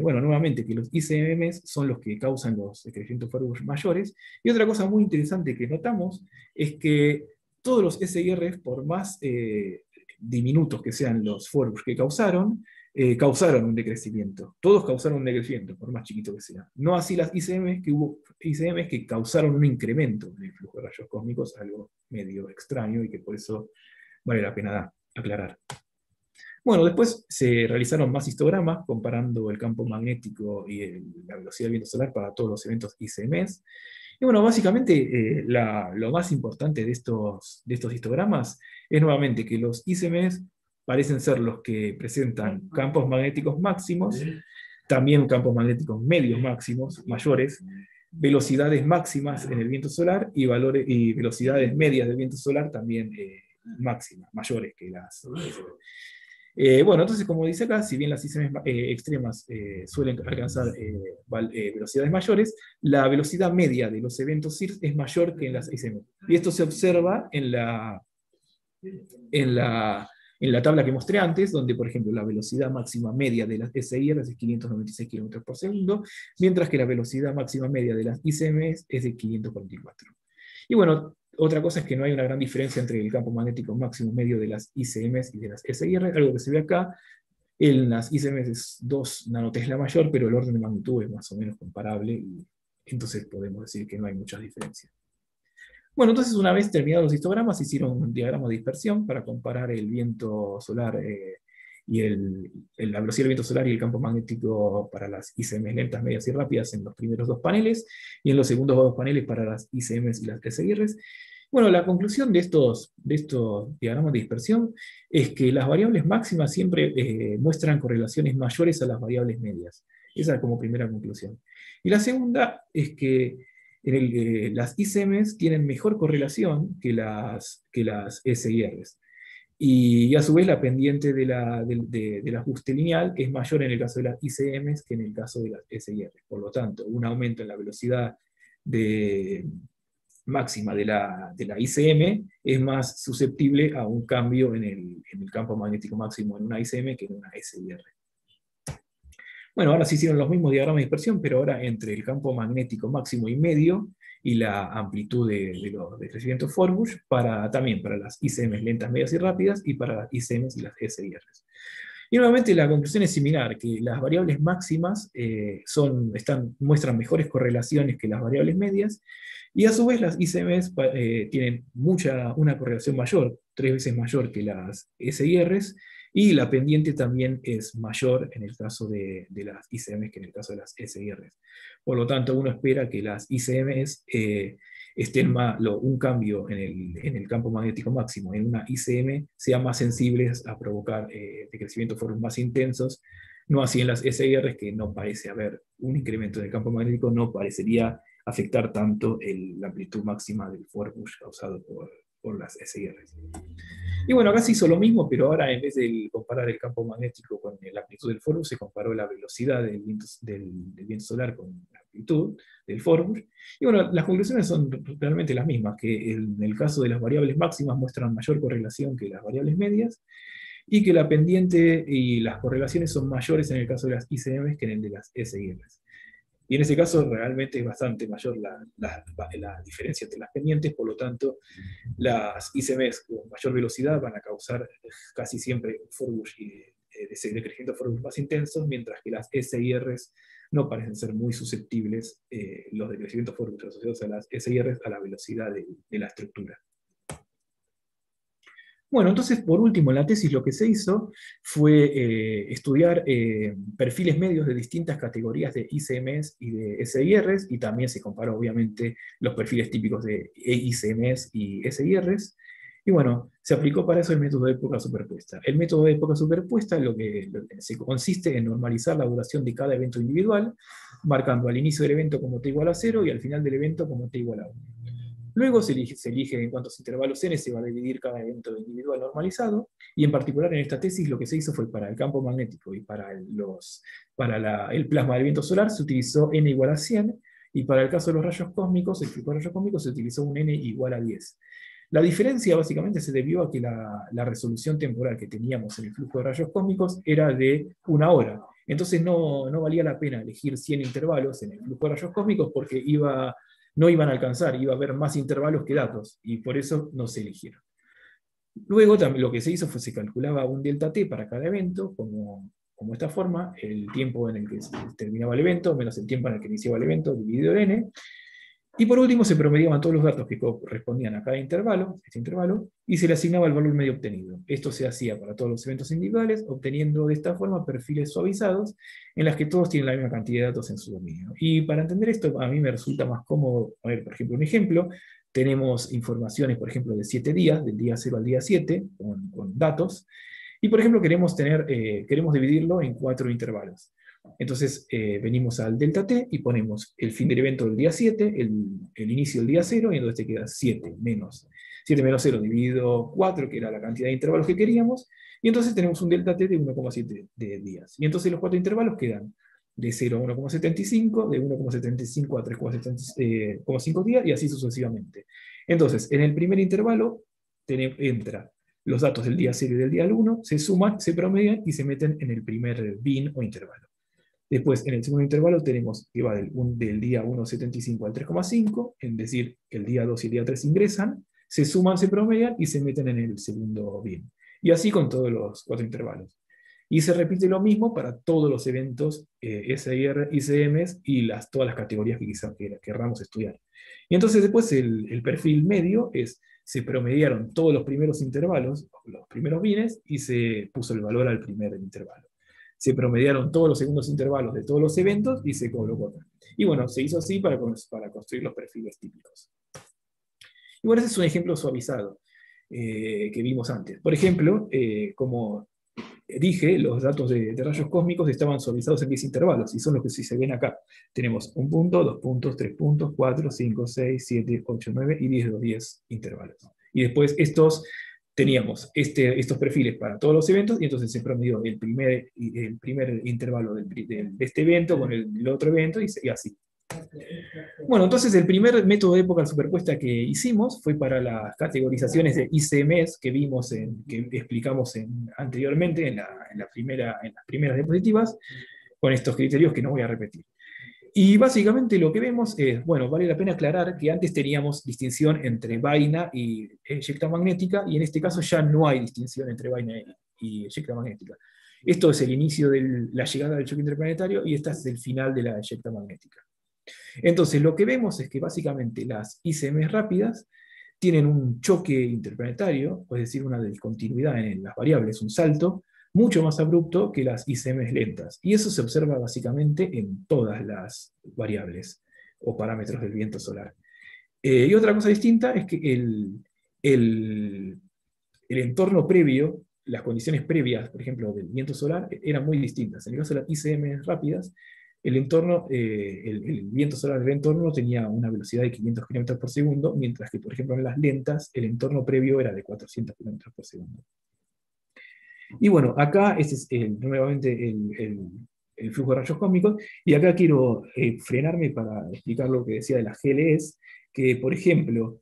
bueno, nuevamente, que los ICMs son los que causan los decrecimientos Forbush mayores. Y otra cosa muy interesante que notamos es que todos los SIRs, por más diminutos que sean los Forbush que causaron un decrecimiento. Todos causaron un decrecimiento, por más chiquito que sea. No así las ICMs, que hubo ICMs que causaron un incremento en el flujo de rayos cósmicos, algo medio extraño y que por eso vale la pena aclarar. Bueno, después se realizaron más histogramas comparando el campo magnético y la velocidad del viento solar para todos los eventos ICMs. Y bueno, básicamente lo más importante de estos histogramas es nuevamente que los ICMs parecen ser los que presentan campos magnéticos máximos, también campos magnéticos medios máximos, mayores, velocidades máximas en el viento solar y velocidades medias del viento solar también máximas, mayores que las bueno, entonces, como dice acá, si bien las ICMs extremas suelen alcanzar velocidades mayores, la velocidad media de los eventos CIRS es mayor que en las ICMs. Y esto se observa en la tabla que mostré antes, donde, por ejemplo, la velocidad máxima media de las SIRs es 596 km por segundo, mientras que la velocidad máxima media de las ICMs es de 544. Y bueno, otra cosa es que no hay una gran diferencia entre el campo magnético máximo medio de las ICMs y de las SIR, algo que se ve acá. En las ICMs es 2 nanotesla mayor, pero el orden de magnitud es más o menos comparable, y entonces podemos decir que no hay muchas diferencias. Bueno, entonces una vez terminados los histogramas, se hicieron un diagrama de dispersión para comparar el viento solar y la velocidad del viento solar y el campo magnético para las ICMs lentas, medias y rápidas en los primeros 2 paneles, y en los segundos 2 paneles para las ICMs y las SIRs. Bueno, la conclusión de estos diagramas de dispersión es que las variables máximas siempre muestran correlaciones mayores a las variables medias. Esa es como primera conclusión. Y la segunda es que las ICMs tienen mejor correlación que las SIRs. Y a su vez la pendiente del ajuste lineal es mayor en el caso de las ICMs que en el caso de las SIRs. Por lo tanto, un aumento en la velocidad máxima de la ICM es más susceptible a un cambio en el campo magnético máximo en una ICM que en una SIR. Bueno, ahora se hicieron los mismos diagramas de dispersión, pero ahora entre el campo magnético máximo y medio y la amplitud de los decrecimientos Forbush, también para las ICMs lentas, medias y rápidas, y para las ICMs y las SIRs. Y nuevamente la conclusión es similar, que las variables máximas muestran mejores correlaciones que las variables medias, y a su vez las ICMs tienen una correlación mayor, 3 veces mayor que las SIRs, y la pendiente también es mayor en el caso de las ICMs que en el caso de las SIRs. Por lo tanto, uno espera que las ICMs un cambio en el campo magnético máximo en una ICM sean más sensibles a provocar decrecimientos Forbush más intensos, no así en las SIRs, que no parece haber un incremento del campo magnético, no parecería afectar tanto la amplitud máxima del Forbush causado por las SIRs. Y bueno, acá se hizo lo mismo, pero ahora en vez de comparar el campo magnético con la amplitud del Forbush, se comparó la velocidad del viento solar con la amplitud del Forbush. Y bueno, las conclusiones son realmente las mismas, que en el caso de las variables máximas muestran mayor correlación que las variables medias, y que la pendiente y las correlaciones son mayores en el caso de las ICMs que en el de las SIRs. Y en ese caso realmente es bastante mayor la diferencia entre las pendientes, por lo tanto las ICMs con mayor velocidad van a causar casi siempre Forbush decrecimientos Forbush más intensos, mientras que las SIRs no parecen ser muy susceptibles los decrecimientos Forbush asociados a las SIRs a la velocidad de la estructura. Bueno, entonces, por último, en la tesis lo que se hizo fue estudiar perfiles medios de distintas categorías de ICMs y de SIRs, y también se comparó, obviamente, los perfiles típicos de ICMs y SIRs. Y bueno, se aplicó para eso el método de época superpuesta. El método de época superpuesta lo que consiste en normalizar la duración de cada evento individual, marcando al inicio del evento como t igual a 0 y al final del evento como t igual a 1. Luego se elige en cuántos intervalos n se va a dividir cada evento individual normalizado, y en particular en esta tesis lo que se hizo fue para el campo magnético y para el plasma del viento solar se utilizó n igual a 100, y para el caso de los rayos cósmicos, el flujo de rayos cósmicos, se utilizó un n igual a 10. La diferencia básicamente se debió a que la resolución temporal que teníamos en el flujo de rayos cósmicos era de 1 hora. Entonces no valía la pena elegir 100 intervalos en el flujo de rayos cósmicos porque iba no iban a alcanzar, iba a haber más intervalos que datos, y por eso no se eligieron. Luego también lo que se hizo fue se calculaba un delta t para cada evento, como esta forma, el tiempo en el que se terminaba el evento, menos el tiempo en el que iniciaba el evento, dividido en n, y por último se promediaban todos los datos que correspondían a cada intervalo, este intervalo, y se le asignaba el valor medio obtenido. Esto se hacía para todos los eventos individuales, obteniendo de esta forma perfiles suavizados, en las que todos tienen la misma cantidad de datos en su dominio. Y para entender esto, a mí me resulta más cómodo, a ver, por ejemplo, un ejemplo, tenemos informaciones, por ejemplo, de 7 días, del día 0 al día 7, con datos, y por ejemplo queremos dividirlo en 4 intervalos. Entonces venimos al delta t y ponemos el fin del evento del día 7, el inicio del día 0, y entonces te queda 7 menos 0 dividido 4, que era la cantidad de intervalos que queríamos, y entonces tenemos un delta t de 1,7 de días. Y entonces los 4 intervalos quedan de 0 a 1,75, de 1,75 a 3,5 días, y así sucesivamente. Entonces, en el primer intervalo entra los datos del día 0 y del día 1, se suman, se promedian y se meten en el primer bin o intervalo. Después, en el segundo intervalo tenemos que va del día 1,75 al 3,5, es decir, el día 2 y el día 3 ingresan, se suman, se promedian y se meten en el segundo bin. Y así con todos los 4 intervalos. Y se repite lo mismo para todos los eventos SIR, ICMs y todas las categorías que quizás querramos estudiar. Y entonces después el perfil medio se promediaron todos los primeros intervalos, los primeros bines, y se puso el valor al primer intervalo. Se promediaron todos los segundos intervalos de todos los eventos y se colocó. Y bueno, se hizo así para construir los perfiles típicos. Y bueno, ese es un ejemplo suavizado que vimos antes. Por ejemplo, como dije, los datos de rayos cósmicos estaban suavizados en 10 intervalos, y son los que sí se ven acá. Tenemos 1 punto, 2 puntos, 3 puntos, 4, 5, 6, 7, 8, 9 y 10 de 10 intervalos. Y después teníamos estos perfiles para todos los eventos, y entonces se promedió el primer intervalo de este evento con el otro evento, y así. Bueno, entonces el primer método de época superpuesta que hicimos fue para las categorizaciones de ICMs que que explicamos anteriormente en las primeras diapositivas, con estos criterios que no voy a repetir. Y básicamente lo que vemos es, bueno, vale la pena aclarar que antes teníamos distinción entre vaina y eyecta magnética, y en este caso ya no hay distinción entre vaina y eyecta magnética. Esto es el inicio de la llegada del choque interplanetario, y este es el final de la eyecta magnética. Entonces lo que vemos es que básicamente las ICMs rápidas tienen un choque interplanetario, es decir, una discontinuidad en las variables, un salto, mucho más abrupto que las ICMs lentas. Y eso se observa básicamente en todas las variables o parámetros del viento solar. Y otra cosa distinta es que el entorno previo, las condiciones previas, por ejemplo, del viento solar, eran muy distintas. En el caso de las ICMs rápidas, el entorno, el viento solar del entorno tenía una velocidad de 500 km por segundo, mientras que, por ejemplo, en las lentas, el entorno previo era de 400 km por segundo. Y bueno, acá este es nuevamente el flujo de rayos cósmicos, y acá quiero frenarme para explicar lo que decía de las GLEs, que, por ejemplo,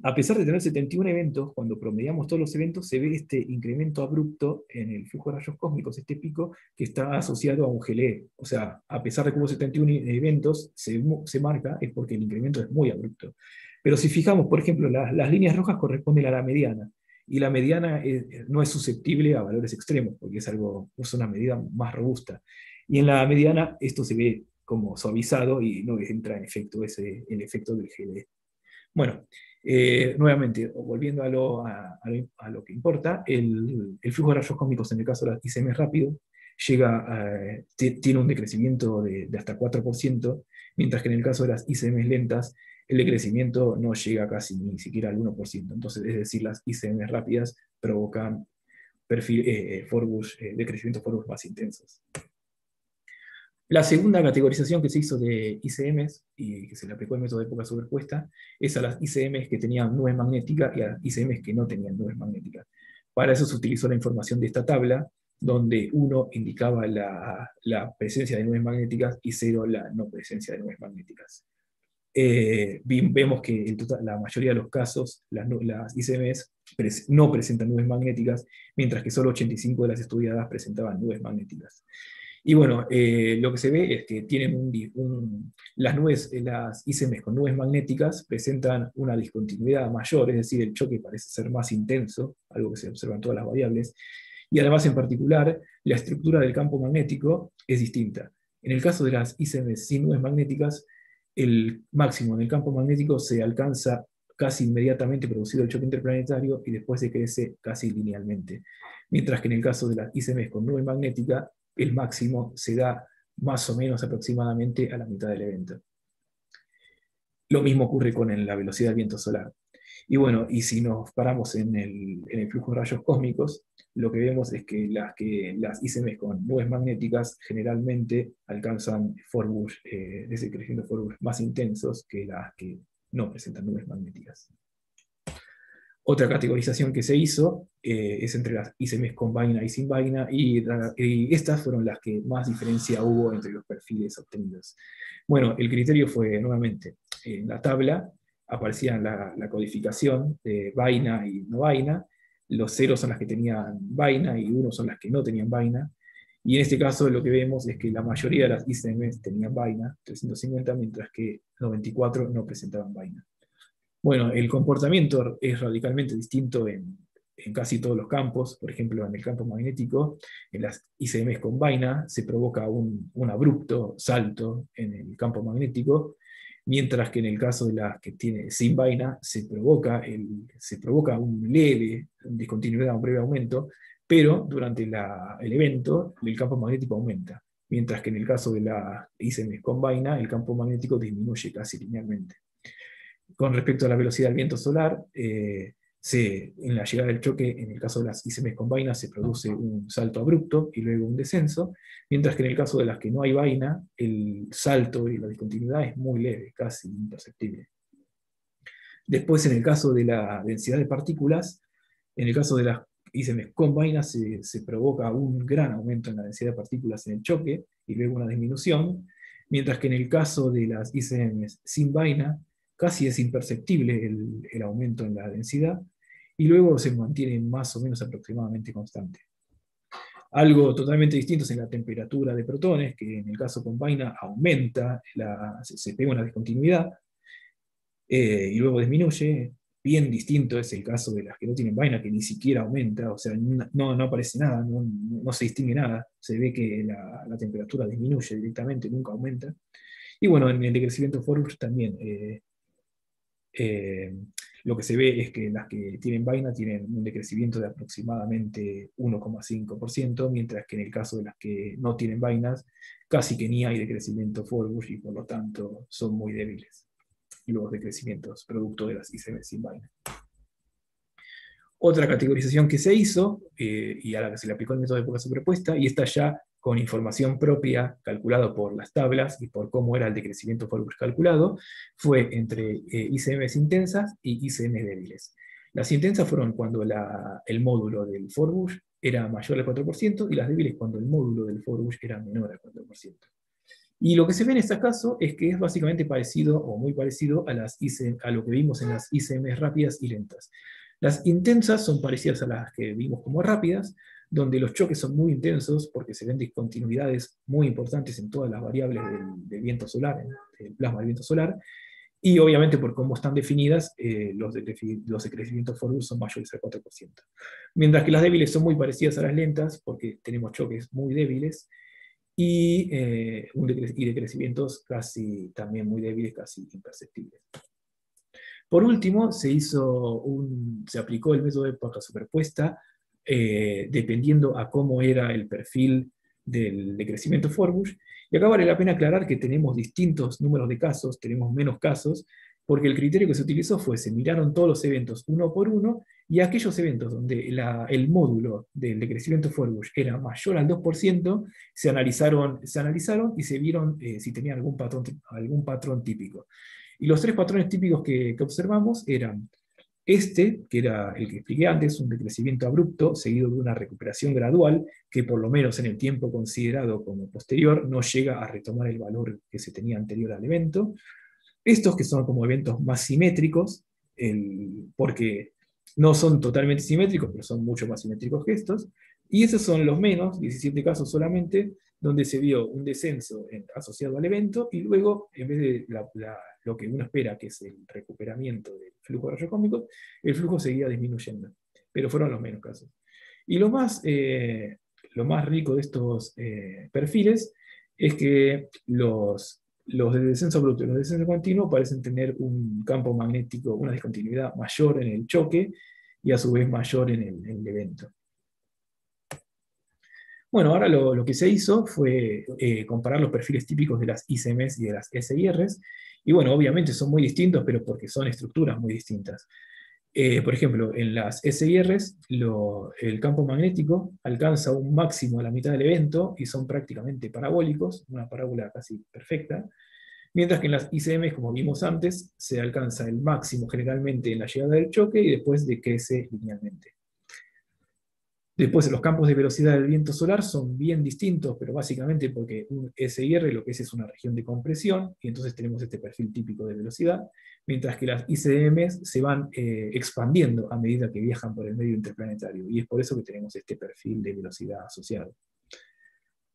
a pesar de tener 71 eventos, cuando promediamos todos los eventos, se ve este incremento abrupto en el flujo de rayos cósmicos, este pico que está asociado a un GLE. O sea, a pesar de que hubo 71 eventos, se marca, es porque el incremento es muy abrupto. Pero si fijamos, por ejemplo, las líneas rojas corresponden a la mediana, y la mediana no es susceptible a valores extremos, porque es una medida más robusta. Y en la mediana esto se ve como suavizado y no entra en efecto el efecto del GLE. Bueno, nuevamente, volviendo a lo que importa, el flujo de rayos cósmicos en el caso de las ICM rápido tiene un decrecimiento de hasta 4%, mientras que en el caso de las ICM lentas el decrecimiento no llega casi ni siquiera al 1%. Entonces, es decir, las ICM rápidas provocan decrecimientos Forbush más intensos. La segunda categorización que se hizo de ICMs, y que se le aplicó el método de época superpuesta, es a las ICMs que tenían nubes magnéticas y a las ICMs que no tenían nubes magnéticas. Para eso se utilizó la información de esta tabla, donde 1 indicaba la presencia de nubes magnéticas y 0 la no presencia de nubes magnéticas. Vemos que en la mayoría de los casos las ICMs no presentan nubes magnéticas, mientras que solo 85 de las estudiadas presentaban nubes magnéticas. Y bueno, lo que se ve es que tienen las ICMs con nubes magnéticas presentan una discontinuidad mayor, es decir, el choque parece ser más intenso, algo que se observa en todas las variables, y además en particular la estructura del campo magnético es distinta. En el caso de las ICMs sin nubes magnéticas, el máximo en el campo magnético se alcanza casi inmediatamente producido el choque interplanetario y después decrece casi linealmente. Mientras que en el caso de las ICMs con nube magnética, el máximo se da más o menos aproximadamente a la mitad del evento. Lo mismo ocurre con la velocidad del viento solar. Y bueno, y si nos paramos en el flujo de rayos cósmicos, lo que vemos es que las ICMs con nubes magnéticas generalmente alcanzan Forbush, decreciendo Forbush más intensos que las que no presentan nubes magnéticas. Otra categorización que se hizo es entre las ICMs con vaina y sin vaina, y estas fueron las que más diferencia hubo entre los perfiles obtenidos. Bueno, el criterio fue, nuevamente, en la tabla aparecía la codificación de vaina y no vaina, los 0 son las que tenían vaina y 1 son las que no tenían vaina, y en este caso lo que vemos es que la mayoría de las ICMs tenían vaina, 350, mientras que 94 no presentaban vaina. Bueno, el comportamiento es radicalmente distinto en casi todos los campos. Por ejemplo, en el campo magnético, en las ICMs con vaina, se provoca un abrupto salto en el campo magnético, mientras que en el caso de las que tiene sin vaina, se provoca un leve discontinuidad, un breve aumento, pero durante el evento, el campo magnético aumenta, mientras que en el caso de las ICMs con vaina, el campo magnético disminuye casi linealmente. Con respecto a la velocidad del viento solar, en la llegada del choque, en el caso de las ICMs con vaina, se produce un salto abrupto y luego un descenso, mientras que en el caso de las que no hay vaina, el salto y la discontinuidad es muy leve, casi imperceptible. Después, en el caso de la densidad de partículas, en el caso de las ICMs con vaina se provoca un gran aumento en la densidad de partículas en el choque y luego una disminución, mientras que en el caso de las ICMs sin vaina, casi es imperceptible el aumento en la densidad, y luego se mantiene más o menos aproximadamente constante. Algo totalmente distinto es en la temperatura de protones, que en el caso con vaina aumenta, se pega una discontinuidad, y luego disminuye. Bien distinto es el caso de las que no tienen vaina, que ni siquiera aumenta, o sea, no aparece nada, no se distingue nada, se ve que la temperatura disminuye directamente, nunca aumenta. Y bueno, en el decrecimiento Forbush también, lo que se ve es que las que tienen vaina tienen un decrecimiento de aproximadamente 1,5%, mientras que en el caso de las que no tienen vainas, casi que ni hay decrecimiento Forbush y por lo tanto son muy débiles los decrecimientos producto de las ICMs sin vaina. Otra categorización que se hizo, y a la que se le aplicó el método de época superpuesta, y esta ya con información propia calculado por las tablas y por cómo era el decrecimiento Forbush calculado, fue entre ICMs intensas y ICMs débiles. Las intensas fueron cuando el módulo del Forbush era mayor al 4%, y las débiles cuando el módulo del Forbush era menor al 4%. Y lo que se ve en este caso es que es básicamente parecido, o muy parecido, a lo que vimos en las ICMs rápidas y lentas. Las intensas son parecidas a las que vimos como rápidas, donde los choques son muy intensos porque se ven discontinuidades muy importantes en todas las variables del viento solar, del plasma del viento solar, y obviamente por cómo están definidas, los decrecimientos Forbush son mayores al 4%. Mientras que las débiles son muy parecidas a las lentas porque tenemos choques muy débiles, y decrecimientos también muy débiles, casi imperceptibles. Por último, se aplicó el método de época superpuesta, dependiendo a cómo era el perfil del decrecimiento Forbush, y acá vale la pena aclarar que tenemos distintos números de casos, tenemos menos casos, porque el criterio que se utilizó fue, se miraron todos los eventos uno por uno, y aquellos eventos donde el módulo del decrecimiento Forbush era mayor al 2%, se analizaron y se vieron si tenían algún patrón típico. Y los 3 patrones típicos que observamos eran que era el que expliqué antes, un decrecimiento abrupto, seguido de una recuperación gradual, que por lo menos en el tiempo considerado como posterior, no llega a retomar el valor que se tenía anterior al evento. Estos que son como eventos más simétricos, porque no son totalmente simétricos, pero son mucho más simétricos que estos. Y esos son los menos, 17 casos solamente, donde se vio un descenso asociado al evento, y luego, en vez de lo que uno espera, que es el recuperamiento del flujo de rayos cósmicos, el flujo seguía disminuyendo, pero fueron los menos casos. Y lo más rico de estos perfiles es que los de descenso bruto y los de descenso continuo parecen tener un campo magnético, una discontinuidad mayor en el choque y a su vez mayor en el evento. Bueno, ahora lo que se hizo fue comparar los perfiles típicos de las ICMs y de las SIRs, y bueno, obviamente son muy distintos, pero porque son estructuras muy distintas. Por ejemplo, en las SIRs, el campo magnético alcanza un máximo a la mitad del evento y son prácticamente parabólicos, una parábola casi perfecta, mientras que en las ICMs, como vimos antes, se alcanza el máximo generalmente en la llegada del choque y después decrece linealmente. Después, los campos de velocidad del viento solar son bien distintos, pero básicamente porque un SIR lo que es una región de compresión, y entonces tenemos este perfil típico de velocidad, mientras que las ICMs se van expandiendo a medida que viajan por el medio interplanetario, y es por eso que tenemos este perfil de velocidad asociado.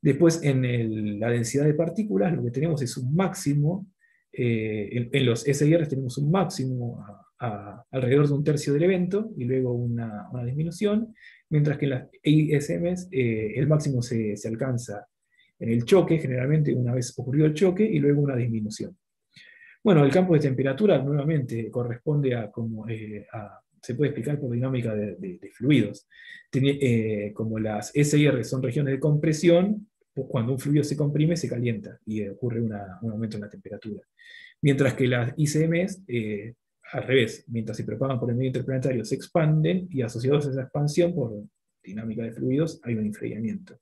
Después, en la densidad de partículas, lo que tenemos es un máximo, en los SIR tenemos un máximo alrededor de un tercio del evento, y luego una disminución, mientras que en las ISMs el máximo se alcanza en el choque, generalmente una vez ocurrido el choque, y luego una disminución. Bueno, el campo de temperatura nuevamente corresponde a como se puede explicar por dinámica de fluidos. Como las SIR son regiones de compresión, cuando un fluido se comprime se calienta y ocurre un aumento en la temperatura. Mientras que las ICMs, al revés, mientras se propagan por el medio interplanetario se expanden, y asociados a esa expansión por dinámica de fluidos hay un enfriamiento.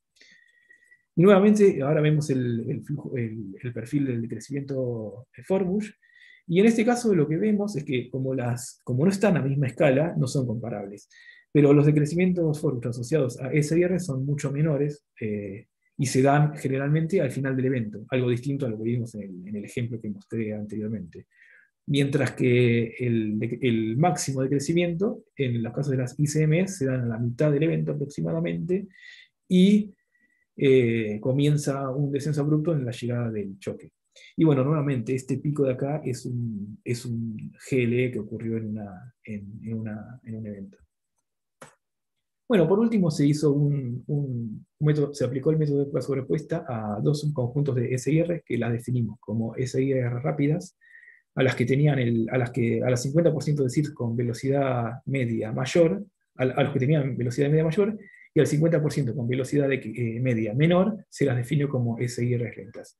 Y nuevamente ahora vemos el perfil del decrecimiento de Forbush, y en este caso lo que vemos es que como no están a la misma escala, no son comparables, pero los decrecimientos Forbush asociados a SIR son mucho menores, y se dan generalmente al final del evento, algo distinto a lo que vimos en el ejemplo que mostré anteriormente. Mientras que el máximo de crecimiento, en los casos de las ICMs, se dan a la mitad del evento aproximadamente, y comienza un descenso abrupto en la llegada del choque. Y bueno, nuevamente, este pico de acá es un GLE que ocurrió en un evento. Bueno, por último se hizo un método, se aplicó el método de prueba sobrepuesta a dos subconjuntos de SIR que las definimos como SIR rápidas, a las que tenían a las 50% de SIR con velocidad media mayor, a los que tenían velocidad media mayor, y al 50% con velocidad media menor, se las definió como SIR lentas.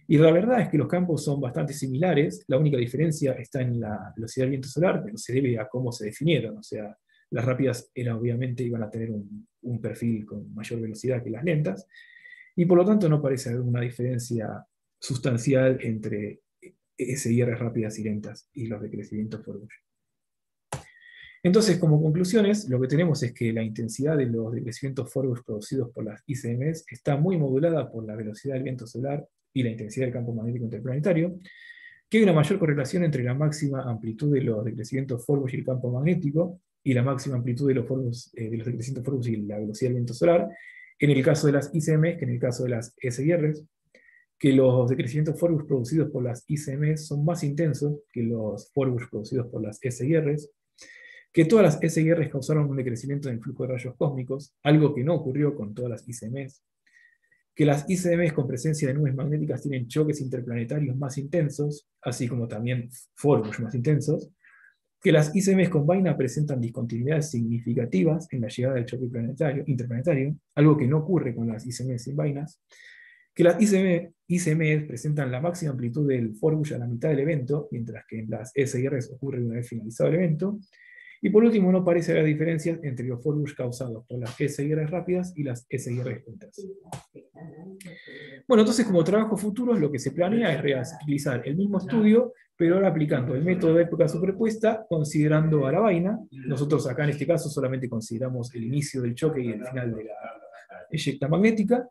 Y la verdad es que los campos son bastante similares, la única diferencia está en la velocidad del viento solar, pero se debe a cómo se definieron, o sea, las rápidas obviamente iban a tener un perfil con mayor velocidad que las lentas, y por lo tanto no parece haber una diferencia sustancial entre SIR rápidas y lentas y los decrecimientos Forbush. Entonces, como conclusiones, lo que tenemos es que la intensidad de los decrecimientos Forbush producidos por las ICMs está muy modulada por la velocidad del viento solar y la intensidad del campo magnético interplanetario, que hay una mayor correlación entre la máxima amplitud de los decrecimientos Forbush y el campo magnético, y la máxima amplitud de los decrecimientos Forbush y la velocidad del viento solar, en el caso de las ICMs que en el caso de las SIRs, que los decrecimientos Forbush producidos por las ICMs son más intensos que los Forbush producidos por las SIRs, que todas las SIRs causaron un decrecimiento en el flujo de rayos cósmicos, algo que no ocurrió con todas las ICMs, que las ICMs con presencia de nubes magnéticas tienen choques interplanetarios más intensos, así como también Forbush más intensos, que las ICMs con vaina presentan discontinuidades significativas en la llegada del choque interplanetario, algo que no ocurre con las ICMs sin vainas, que las ICMs presentan la máxima amplitud del Forbush a la mitad del evento, mientras que en las SIRs ocurre una vez finalizado el evento, y por último no parece haber diferencias entre los Forbush causados por las SIRs rápidas y las SIRs lentas. Bueno, entonces como trabajo futuro lo que se planea es realizar el mismo estudio, pero ahora aplicando el método de época superpuesta, considerando a la vaina. Nosotros acá en este caso solamente consideramos el inicio del choque y el final de la eyecta magnética.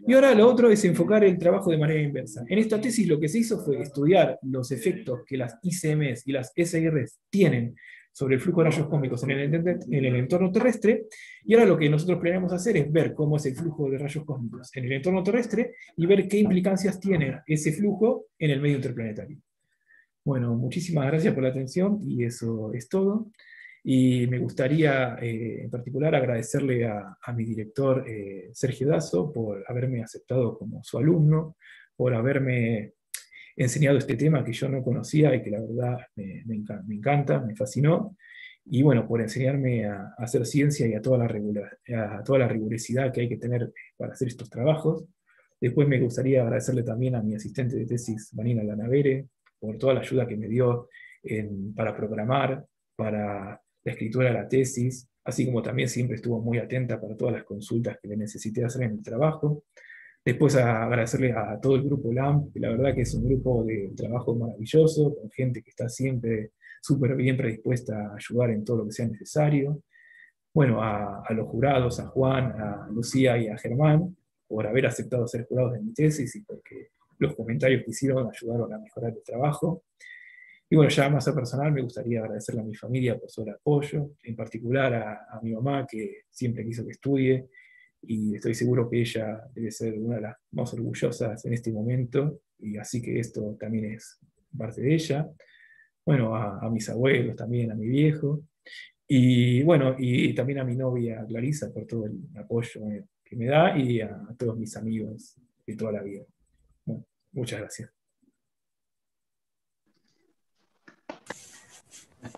Y ahora lo otro es enfocar el trabajo de manera inversa. En esta tesis lo que se hizo fue estudiar los efectos que las ICMs y las SIRs tienen sobre el flujo de rayos cósmicos en el entorno terrestre, y ahora lo que nosotros planeamos hacer es ver cómo es el flujo de rayos cósmicos en el entorno terrestre y ver qué implicancias tiene ese flujo en el medio interplanetario. Bueno, muchísimas gracias por la atención y eso es todo. Y me gustaría en particular agradecerle a mi director Sergio Dazo por haberme aceptado como su alumno, por haberme enseñado este tema que yo no conocía y que la verdad me encanta, me fascinó. Y bueno, por enseñarme a hacer ciencia y a toda la rigurosidad que hay que tener para hacer estos trabajos. Después me gustaría agradecerle también a mi asistente de tesis, Vanina Lanavere, por toda la ayuda que me dio para programar, para la escritura de la tesis, así como también siempre estuvo muy atenta para todas las consultas que le necesité hacer en el trabajo. Después agradecerle a todo el grupo LAMP, que la verdad que es un grupo de trabajo maravilloso, con gente que está siempre súper bien predispuesta a ayudar en todo lo que sea necesario. Bueno, a los jurados, a Juan, a Lucía y a Germán, por haber aceptado ser jurados de mi tesis y porque los comentarios que hicieron ayudaron a mejorar el trabajo. Y bueno, ya más a personal, me gustaría agradecerle a mi familia por su apoyo, en particular a mi mamá, que siempre quiso que estudie, y estoy seguro que ella debe ser una de las más orgullosas en este momento, y así que esto también es parte de ella. Bueno, a mis abuelos también, a mi viejo, y bueno, y también a mi novia Clarisa por todo el apoyo que me da, y a todos mis amigos de toda la vida. Bueno, muchas gracias.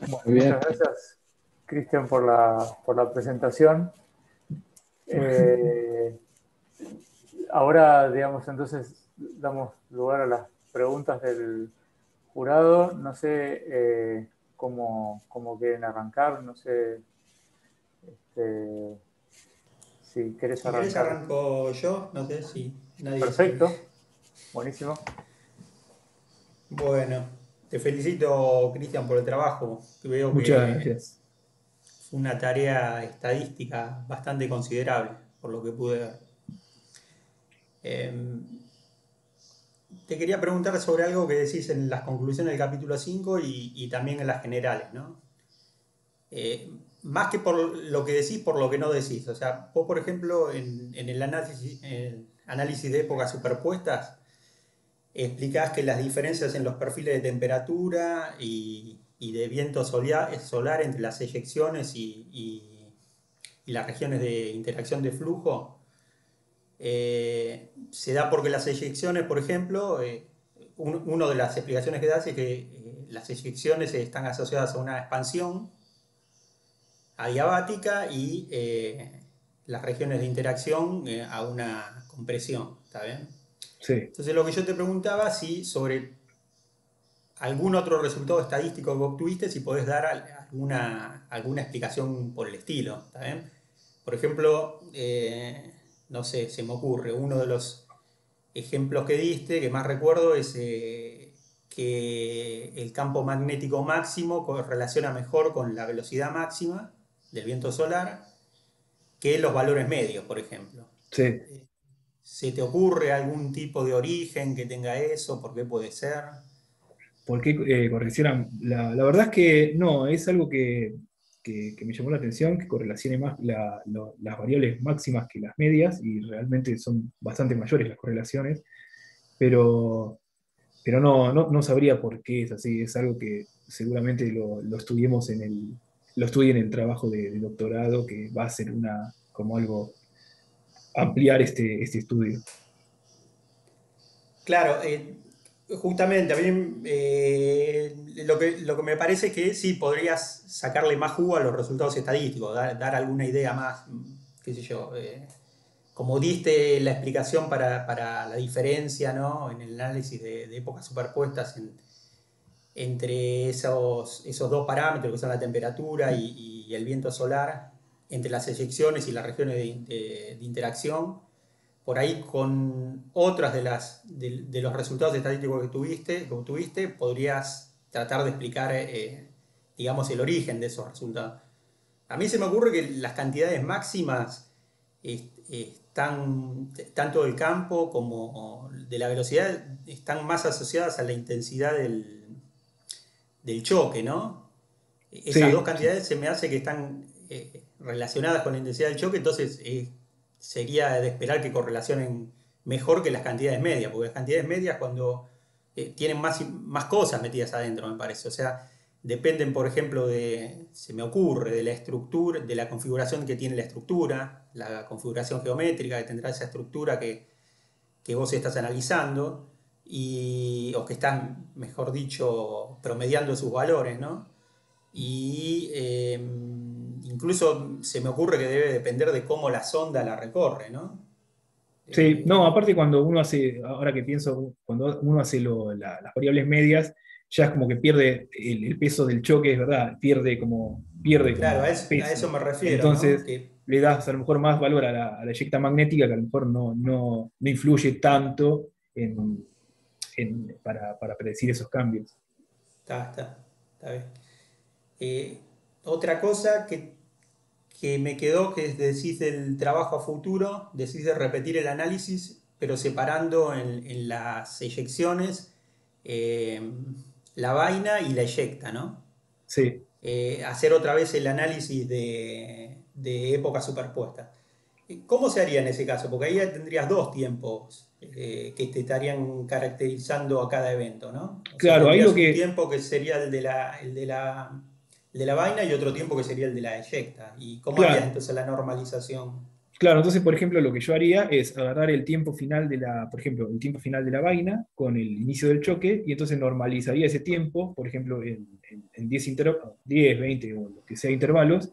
Bueno, Muy bien. muchas gracias, Cristian, por la presentación. Eh, Ahora, digamos, entonces damos lugar a las preguntas del jurado. No sé cómo quieren arrancar, no sé este, si querés Si querés arrancar. arranco yo, no sé si nadie Perfecto, buenísimo. Bueno, te felicito, Cristian, por el trabajo. Veo Muchas que gracias. fue una tarea estadística bastante considerable, por lo que pude ver. Em, Te quería preguntar sobre algo que decís en las conclusiones del capítulo 5 y también en las generales, ¿no? Más que por lo que decís, por lo que no decís. O sea, vos, por ejemplo, en el análisis de épocas superpuestas, explicás que las diferencias en los perfiles de temperatura y de viento solar entre las eyecciones y las regiones de interacción de flujo se da porque las eyecciones, por ejemplo, una de las explicaciones que das es que las eyecciones están asociadas a una expansión adiabática y las regiones de interacción a una compresión, ¿está bien? Sí. Entonces lo que yo te preguntaba, si sobre algún otro resultado estadístico que obtuviste, si podés dar alguna explicación por el estilo, ¿está bien? Por ejemplo, no sé, se me ocurre, uno de los ejemplos que diste, que más recuerdo, es que el campo magnético máximo correlaciona mejor con la velocidad máxima del viento solar que los valores medios, por ejemplo. Sí. ¿Se te ocurre algún tipo de origen que tenga eso? ¿Por qué puede ser? ¿Por qué correlacionan? La verdad es que no, es algo que me llamó la atención, que correlacione más las variables máximas que las medias, y realmente son bastante mayores las correlaciones, pero no sabría por qué es así, es algo que seguramente lo estudiemos lo estudie en el trabajo de doctorado, que va a ser como algo, ampliar este estudio. Claro, justamente a mí lo que me parece es que sí, podrías sacarle más jugo a los resultados estadísticos, dar alguna idea más, qué sé yo, como diste la explicación para la diferencia, ¿no? En el análisis de épocas superpuestas entre esos dos parámetros que son la temperatura y el viento solar, entre las eyecciones y las regiones de interacción, por ahí con otras de los resultados estadísticos que obtuviste, podrías tratar de explicar, digamos, el origen de esos resultados. A mí se me ocurre que las cantidades máximas están, tanto del campo como de la velocidad, están más asociadas a la intensidad del choque, ¿no? Esas dos Sí, sí, cantidades se me hace que están relacionadas con la intensidad del choque, entonces sería de esperar que correlacionen mejor que las cantidades medias, porque las cantidades medias cuando tienen más cosas metidas adentro, me parece. O sea, dependen, por ejemplo, se me ocurre, de la estructura, de la configuración que tiene la estructura, la configuración geométrica que tendrá esa estructura que vos estás analizando, o que estás, mejor dicho, promediando sus valores, ¿no? Y incluso se me ocurre que debe depender de cómo la sonda la recorre, ¿no? sí. No, Eh, aparte cuando uno hace, ahora que pienso, cuando uno hace las variables medias, ya es como que pierde el peso del choque, es verdad, pierde claro, como a eso peso. me refiero, ¿no? Entonces le das a lo mejor más valor a la eyecta magnética, que a lo mejor no influye tanto para predecir esos cambios. Está bien. Eh, Otra cosa que me quedó, que decís del trabajo a futuro, decís de repetir el análisis, pero separando en las eyecciones eh, la vaina y la eyecta, ¿no? Sí. Hacer otra vez el análisis de épocas superpuestas. ¿Cómo se haría en ese caso? Porque ahí ya tendrías dos tiempos que te estarían caracterizando a cada evento, ¿no? O sea, Claro, ahí lo tendrías un que, tiempo que sería el de la vaina y otro tiempo que sería el de la eyecta. ¿Y cómo harías claro, entonces la normalización? Claro, entonces, por ejemplo, lo que yo haría es agarrar el tiempo final por ejemplo, el tiempo final de la vaina con el inicio del choque, y entonces normalizaría ese tiempo, por ejemplo, en 10, 20 o lo que sea intervalos,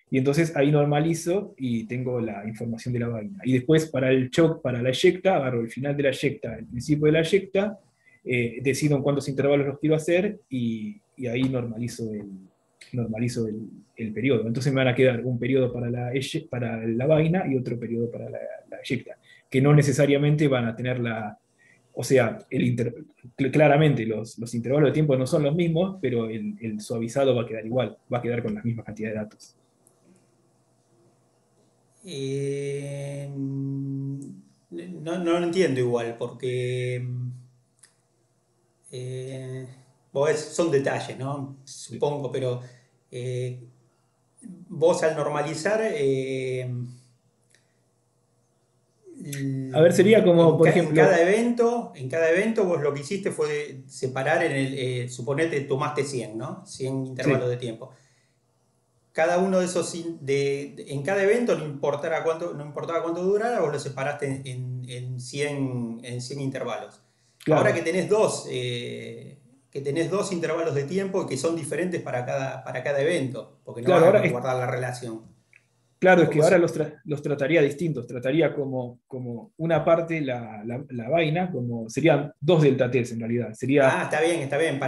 y entonces ahí normalizo y tengo la información de la vaina. Y después para el choque, para la eyecta, agarro el final de la eyecta, el principio de la eyecta, decido en cuántos intervalos los quiero hacer, y ahí normalizo el periodo. Entonces me van a quedar un periodo para la vaina y otro periodo para la eyecta, que no necesariamente van a tener o sea, claramente los intervalos de tiempo no son los mismos, pero el suavizado va a quedar igual, va a quedar con la misma cantidad de datos. No lo entiendo igual, porque eh, son detalles, ¿no? Supongo, pero eh, vos al normalizar, A ver, sería como, por ejemplo, en cada evento vos lo que hiciste fue separar suponete tomaste 100, ¿no? 100 intervalos sí, de tiempo. Cada uno de esos, en cada evento, no importaba cuánto durara, vos lo separaste en 100 intervalos. Ahora claro. que tenés dos intervalos de tiempo que son diferentes para cada evento, porque no Claro, vas ahora a guardar la relación. Claro, es que ¿Cómo ahora se- los trataría distintos. Trataría como una parte la vaina, como serían dos delta T's en realidad. Ah, Sería, está bien, está bien. sí,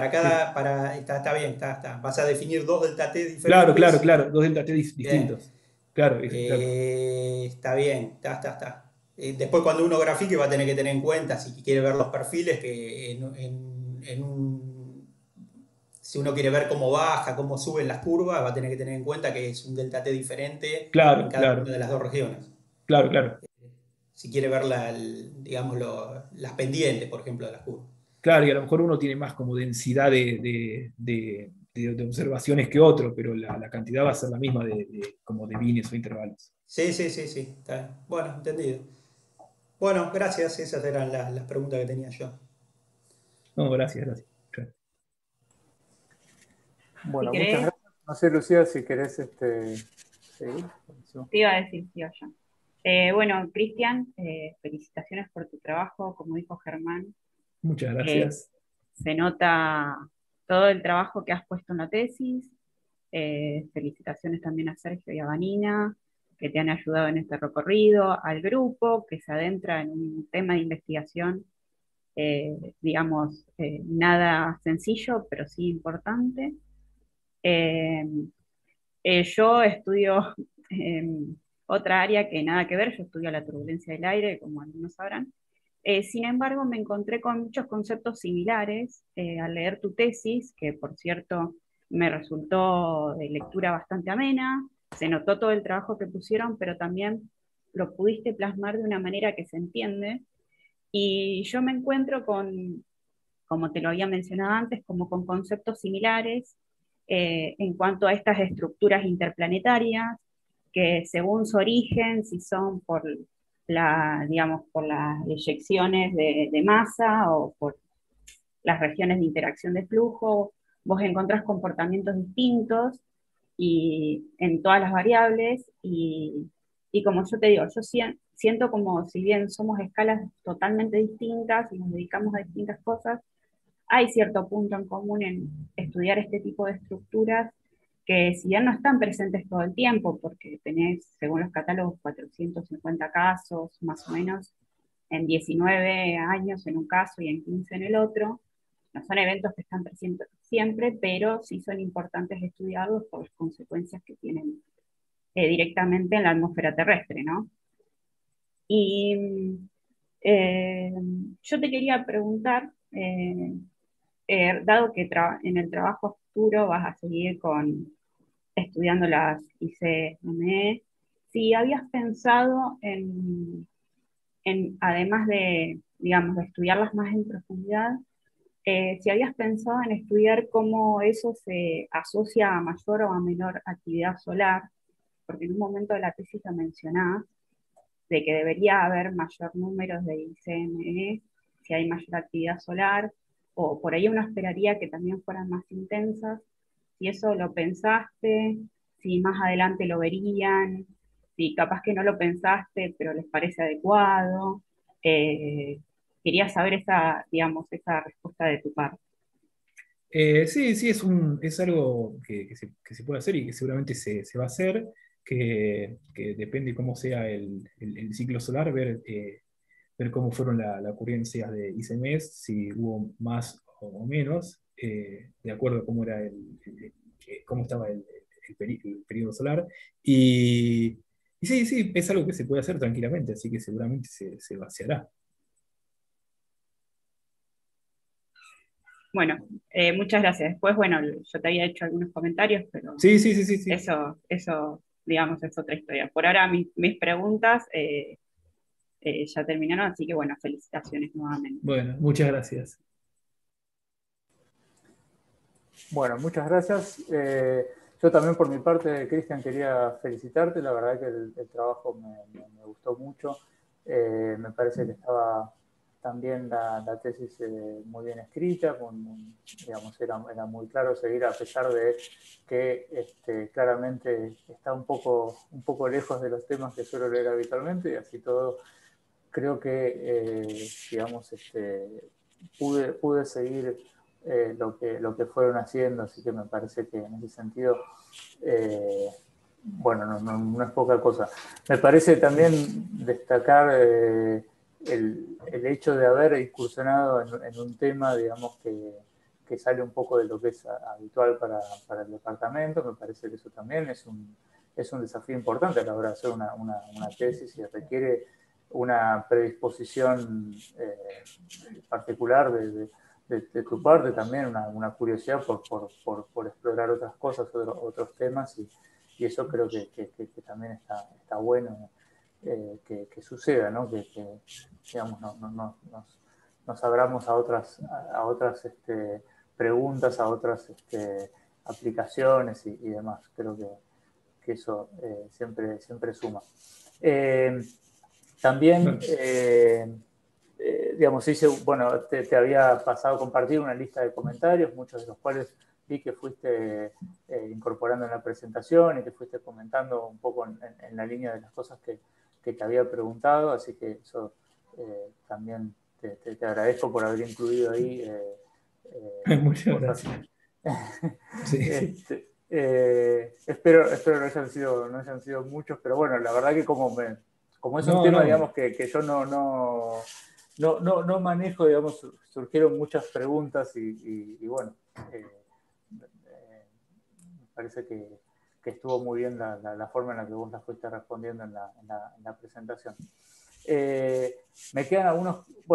Está bien, está. Vas a definir dos delta T claro, claro, diferentes. claro, dos delta T Bien. distintos. Claro, exacto. Está bien, está. Después cuando uno grafique va a tener que tener en cuenta, si quiere ver los perfiles, que si uno quiere ver cómo baja, cómo suben las curvas, va a tener que tener en cuenta que es un delta T diferente en Claro, cada una claro, de las dos regiones. claro, claro. Si quiere ver digamos, las pendientes, por ejemplo, de las curvas. Claro, y a lo mejor uno tiene más como densidad de observaciones que otro, pero la cantidad va a ser la misma como de bines o intervalos. Sí, sí, sí, sí. Está bien. Bueno, entendido. Bueno, gracias. Esas eran las preguntas que tenía yo. No, gracias, gracias. Si Bueno, muchas querés, gracias. No sé, Lucía, si querés seguir. te iba a decir, sí, yo. Bueno, Cristian, felicitaciones por tu trabajo, como dijo Germán. Muchas eh, gracias. Se nota todo el trabajo que has puesto en la tesis. Felicitaciones también a Sergio y a Vanina, que te han ayudado en este recorrido, al grupo que se adentra en un tema de investigación, digamos, nada sencillo, pero sí importante. Eh, yo estudio otra área que nada que ver, yo estudio la turbulencia del aire, como algunos sabrán. Sin embargo, me encontré con muchos conceptos similares al leer tu tesis, que por cierto me resultó de lectura bastante amena, se notó todo el trabajo que pusieron, pero también lo pudiste plasmar de una manera que se entiende. Y yo me encuentro con, como te lo había mencionado antes, como con conceptos similares en cuanto a estas estructuras interplanetarias, que según su origen, si son por digamos, por las eyecciones de masa o por las regiones de interacción de flujo, vos encontrás comportamientos distintos y en todas las variables y como yo te digo, yo siento como si bien somos escalas totalmente distintas y nos dedicamos a distintas cosas, hay cierto punto en común en estudiar este tipo de estructuras que si bien no están presentes todo el tiempo, porque tenés, según los catálogos, 450 casos, más o menos, en 19 años en un caso y en 15 en el otro, no son eventos que están presentes siempre, pero sí son importantes estudiados por las consecuencias que tienen directamente en la atmósfera terrestre, ¿no? Y eh, yo te quería preguntar, dado que en el trabajo futuro vas a seguir estudiando las ICME, si habías pensado además de, digamos, de estudiarlas más en profundidad, si habías pensado en estudiar cómo eso se asocia a mayor o a menor actividad solar, porque en un momento de la tesis lo mencionás, de que debería haber mayor número de ICME si hay mayor actividad solar, o por ahí uno esperaría que también fueran más intensas. Si eso lo pensaste, si más adelante lo verían, si capaz que no lo pensaste, pero les parece adecuado. Eh, Quería saber esa, digamos, esa respuesta de tu parte. Sí, sí, es algo que se puede hacer y que seguramente se va a hacer, que depende cómo sea el ciclo solar, ver cómo fueron la ocurrencia de ICMS, si hubo más o menos, de acuerdo a cómo era cómo estaba el periodo solar. Y sí, sí, es algo que se puede hacer tranquilamente, así que seguramente se vaciará. Bueno, muchas gracias. Después, bueno, yo te había hecho algunos comentarios, pero Sí, sí, sí, sí, sí. eso, digamos, es otra historia. Por ahora mis preguntas ya terminaron, así que bueno, felicitaciones nuevamente. Bueno, muchas gracias. Bueno, muchas gracias. Yo también por mi parte, Cristian, quería felicitarte. La verdad que el trabajo me gustó mucho. Me parece que estaba también la tesis muy bien escrita, digamos, era muy claro seguir a pesar de que claramente está un poco lejos de los temas que suelo leer habitualmente y así todo creo que digamos, pude seguir lo que fueron haciendo, así que me parece que en ese sentido, bueno, no es poca cosa. Me parece también destacar el hecho de haber incursionado en un tema, digamos, que sale un poco de lo que es habitual para el departamento. Me parece que eso también es un desafío importante a la hora de hacer una tesis y requiere una predisposición particular de tu parte, también una curiosidad por explorar otras cosas, otros temas, y eso creo que también está bueno que suceda, ¿no? Que digamos, nos abramos a otras preguntas, a otras aplicaciones y demás. Creo que eso siempre suma. También, digamos, bueno, te había pasado a compartir una lista de comentarios, muchos de los cuales vi que fuiste incorporando en la presentación y que fuiste comentando un poco en la línea de las cosas que te había preguntado, así que eso también te agradezco por haber incluido ahí Muchas cosas. gracias. Sí. Espero no hayan sido muchos, pero bueno, la verdad que como es un tema, digamos, que yo no manejo, digamos, surgieron muchas preguntas y bueno, me parece que estuvo muy bien la forma en la que vos las fuiste respondiendo en la presentación. Me quedan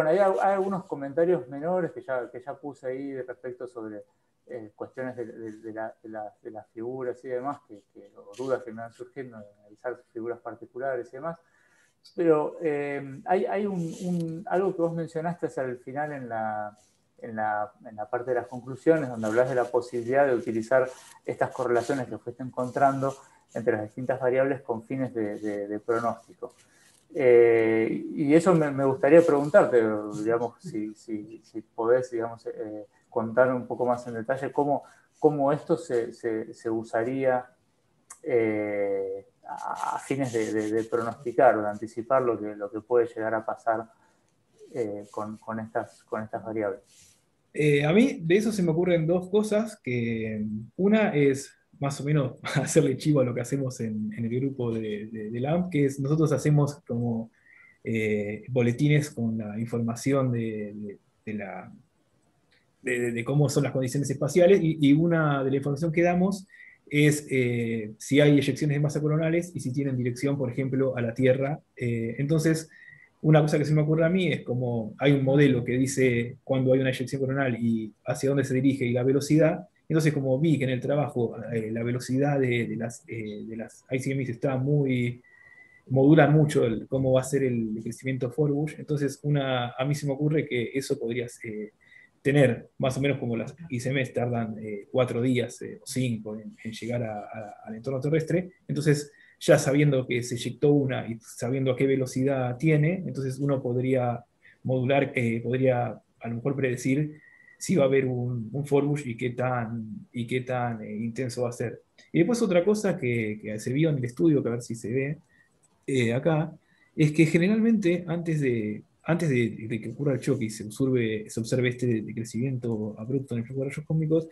hay algunos comentarios menores que ya puse ahí respecto sobre cuestiones de las figuras y demás, o dudas que me van surgiendo de analizar figuras particulares y demás. Pero hay algo que vos mencionaste hacia el final en la parte de las conclusiones, donde hablas de la posibilidad de utilizar estas correlaciones que fuiste encontrando entre las distintas variables con fines de pronóstico. Y eso me gustaría preguntarte, digamos, si podés, digamos, contar un poco más en detalle cómo esto se usaría a fines de pronosticar o de anticipar lo que puede llegar a pasar con estas variables. A mí de eso se me ocurren dos cosas, que una es más o menos hacerle chivo a lo que hacemos en el grupo de LAMP, que es nosotros hacemos como boletines con la información de cómo son las condiciones espaciales, y una de la información que damos es si hay eyecciones de masa coronales y si tienen dirección, por ejemplo, a la Tierra. Entonces, una cosa que se me ocurre a mí es como hay un modelo que dice cuándo hay una eyección coronal y hacia dónde se dirige y la velocidad. Entonces, como vi que en el trabajo la velocidad de las ICMs está muy, modulan mucho cómo va a ser el crecimiento Forbush. Entonces, a mí se me ocurre que eso podría tener más o menos como las ICMs tardan 4 días o 5 en llegar al entorno terrestre. Entonces, ya sabiendo que se eyectó una y sabiendo a qué velocidad tiene, entonces uno podría modular, podría a lo mejor predecir si va a haber un Forbush y qué tan intenso va a ser. Y después otra cosa que se vio en el estudio, que a ver si se ve, acá, es que generalmente antes de que ocurra el choque y se observe este decrecimiento abrupto en el flujo de rayos cósmicos,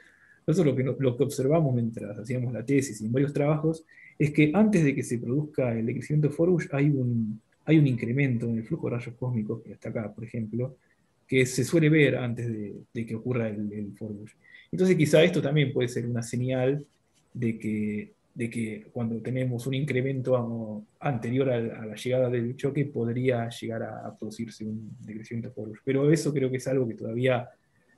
nosotros lo que observamos mientras hacíamos la tesis y en varios trabajos es que antes de que se produzca el decrecimiento de Forbush hay un incremento en el flujo de rayos cósmicos, que hasta acá, por ejemplo, que se suele ver antes de que ocurra el Forbush. Entonces quizá esto también puede ser una señal de que cuando tenemos un incremento anterior a la llegada del choque podría llegar a producirse un decrecimiento de Forbush. Pero eso creo que es algo que todavía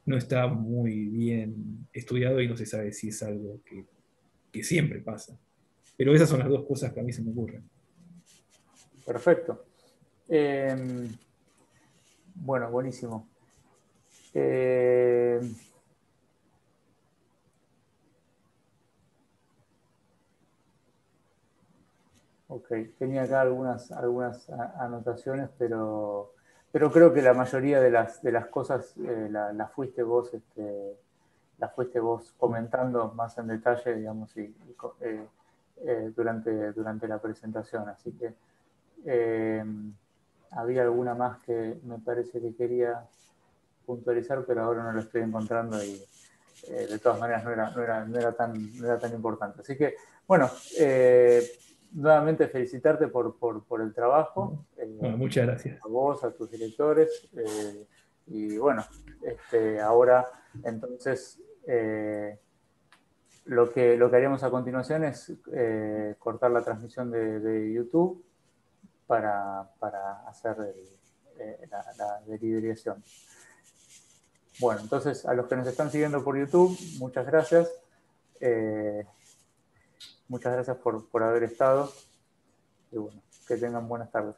no está muy bien estudiado y no se sabe si es algo que siempre pasa. Pero esas son las dos cosas que a mí se me ocurren. Perfecto. Bueno, buenísimo. Ok, tenía acá algunas anotaciones, pero creo que la mayoría de las cosas las fuiste vos comentando más en detalle, digamos, durante la presentación. Así que había alguna más que me parece que quería puntualizar, pero ahora no lo estoy encontrando y de todas maneras no era tan importante. Así que, bueno, nuevamente felicitarte por el trabajo. Bueno, muchas gracias. A vos, a tus directores. Y bueno, ahora entonces lo que haríamos a continuación es cortar la transmisión de YouTube para hacer la deliberación. Bueno, entonces a los que nos están siguiendo por YouTube, muchas gracias. Muchas gracias por haber estado. Y bueno, que tengan buenas tardes.